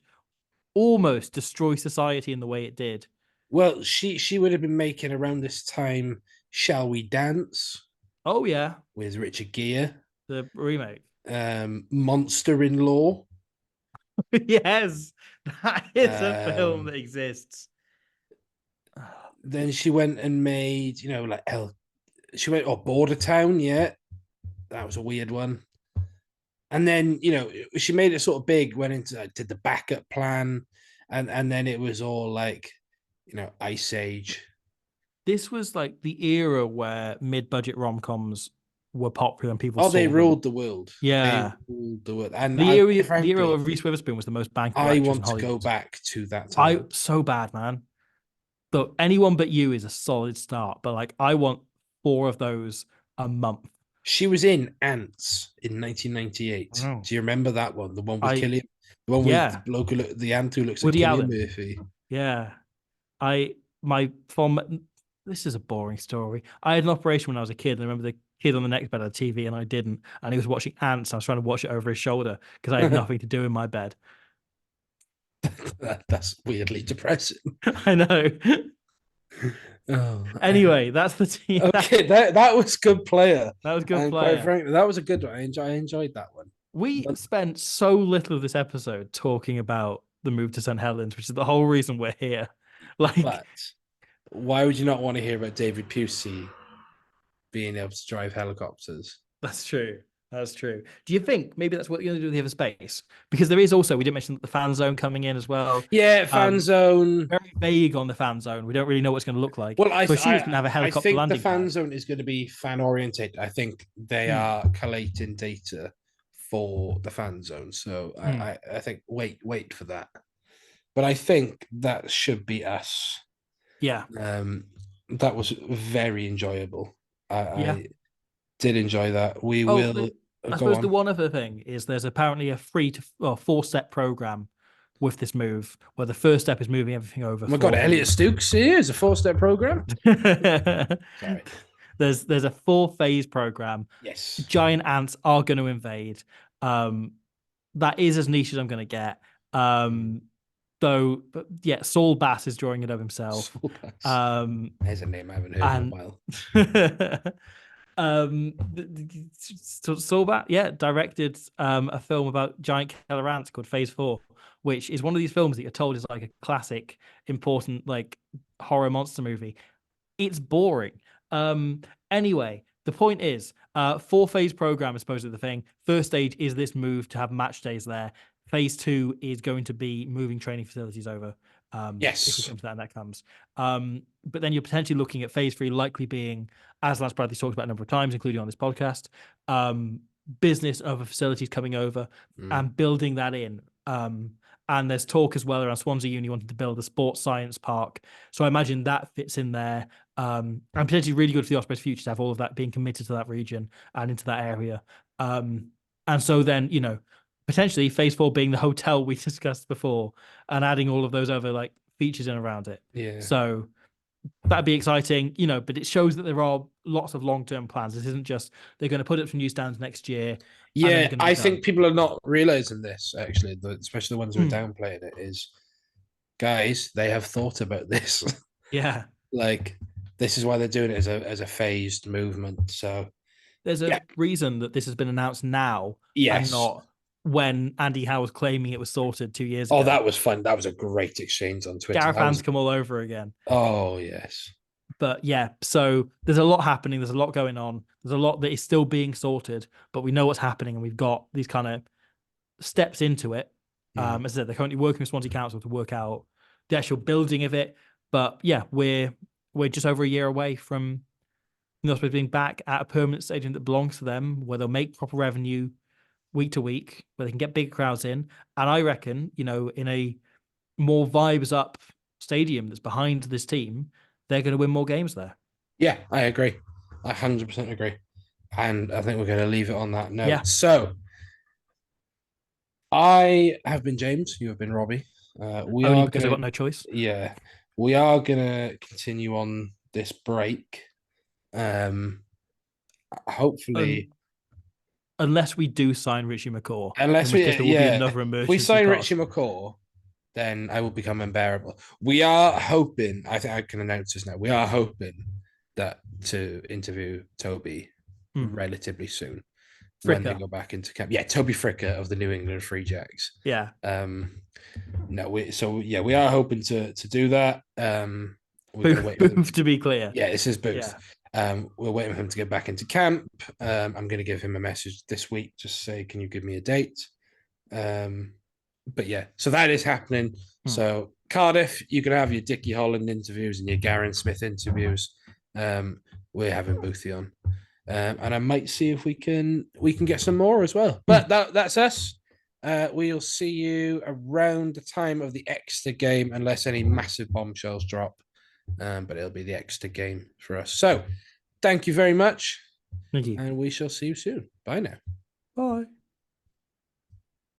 almost destroy society in the way it did. Well, she would have been making around this time Shall We Dance Oh yeah, with Richard Gere, the remake. Monster in Law. Yes, that is a film Um, that exists. then she went and made, like she went Border Town, yeah. That was a weird one. And then, she made it sort of big, went into did the backup plan, and then it was all like, Ice Age. This was like the era where mid-budget rom-coms were popular and people Oh, they saw them. ruled the world. They Yeah. ruled the world. And The era frankly, of Reese Witherspoon was the most bankable I actress in want to go Hollywood. back to that I time. so bad, man. Though Anyone But You is a solid start, but like I want 4 of those a month. She was in Ants in 1998. Oh. Do you remember that one? I The one with the Yeah, bloke, the ant who looks like Woody Cillian Allen. Murphy. Yeah. I my from This is a boring story. I had an operation when I was a kid, and I remember the kid on the next bed had a TV and I didn't. And he was watching Ants. I was trying to watch it over his shoulder because I had nothing to do in my bed. That's weirdly depressing. I know. Oh, Anyway, that's the team. okay. That was good player, That was a good and quite player. frankly, that was a good one. I enjoyed that one. We But, spent so little of this episode talking about the move to St. Helens, which is the whole reason we're here. Like, but why would you not want to hear about David Pusey being able to drive helicopters? that's true. That's true. Do you think maybe that's what you're going to do with the other space? Because there is also, we didn't mention the fan zone coming in as well. Yeah, fan zone. Very vague on the fan zone. We don't really know what it's going to look like. Well, I So she was going to have a I helicopter think the landing fan pad. zone is going to be fan oriented. I think they are collating data for the fan zone. So I think wait for that. But I think that should be us. Yeah. That was very enjoyable. Yeah. I did enjoy that. We Oh, will I go suppose on. the one other thing is there's apparently a 4-step program with this move, where the first step is moving everything over. Oh my God, Elliot Stokes here is a 4-step program. Sorry. There's a 4-phase program. Yes. Giant ants are going to invade. That is as niche as I'm going to get. But yeah, Saul Bass is drawing it of himself. Saul Bass. There's a name I haven't heard in a while. Saul Bass, yeah, directed a film about giant killer ants called Phase 4, which is one of these films that you're told is like a classic, important like horror monster movie. It's boring. Anyway, the point is, 4-phase program is supposedly the thing. First stage is this move to have match days there. Phase 2 is going to be moving training facilities over. Yes. If we come to that and that comes. But then you're potentially looking at Phase 3 likely being, as Lance Bradley's talked about a number of times, including on this podcast, business of facilities coming over and building that in. And there's talk as well around Swansea Uni wanting to build a sports science park. So I imagine that fits in there. And potentially really good for the Ospreys' future to have all of that being committed to that region and into that area. And so then, potentially Phase 4 being the hotel we discussed before and adding all of those other like features in around it. Yeah. So that'd be exciting, but it shows that there are lots of long-term plans. This isn't just they're going to put up some new stands next year. Yeah, I think people are not realizing this, actually, especially the ones who are downplaying it, is, guys, they have thought about this. Yeah. Like, this is why they're doing it as a phased movement. So there's a reason that this has been announced now and not when Andy Howe was claiming it was sorted 2 years ago. Oh, that was fun. That was a great exchange on Twitter. Gareth fans come all over again. Oh, yes. But yeah, so there's a lot happening. There's a lot going on. There's a lot that is still being sorted, but we know what's happening and we've got these kind of steps into it. As I said, they're currently working with Swansea Council to work out the actual building of it. But yeah, we're just over a year away from the Ospreys being back at a permanent stadium that belongs to them, where they'll make proper revenue week to week, where they can get big crowds in. And I reckon, in a more vibes up stadium that's behind this team, they're going to win more games there. Yeah, I agree. I 100% agree. And I think we're going to leave it on that note. Yeah. So I have been James. You have been Robbie. We Only are because I gonna, got no choice. yeah, we are gonna continue on this break. Um, hopefully, Unless we do sign Richie McCaw, in unless which case we, there will be yeah, another if we emergency sign pod. Richie McCaw, then I will become unbearable. We are hoping. I think I can announce this now. We are hoping that to interview Toby relatively soon when they Fricker. go back into camp. Yeah, Toby Fricker of the New England Free Jacks. Yeah. No, we are hoping to do that. We're gonna wait for them Booth, to be clear. yeah, this is Booth. Yeah. We're waiting for him to get back into camp. I'm going to give him a message this week, just say, can you give me a date? But yeah, so that is happening. So Cardiff, you can have your Dickie Holland interviews and your Garen Smith interviews. We're having Boothie on, and I might see if we can get some more as well. But that's us. We'll see you around the time of the Exeter game, unless any massive bombshells drop. But it'll be the Exeter game for us. So thank you very much. Thank you. And we shall see you soon. Bye now. Bye.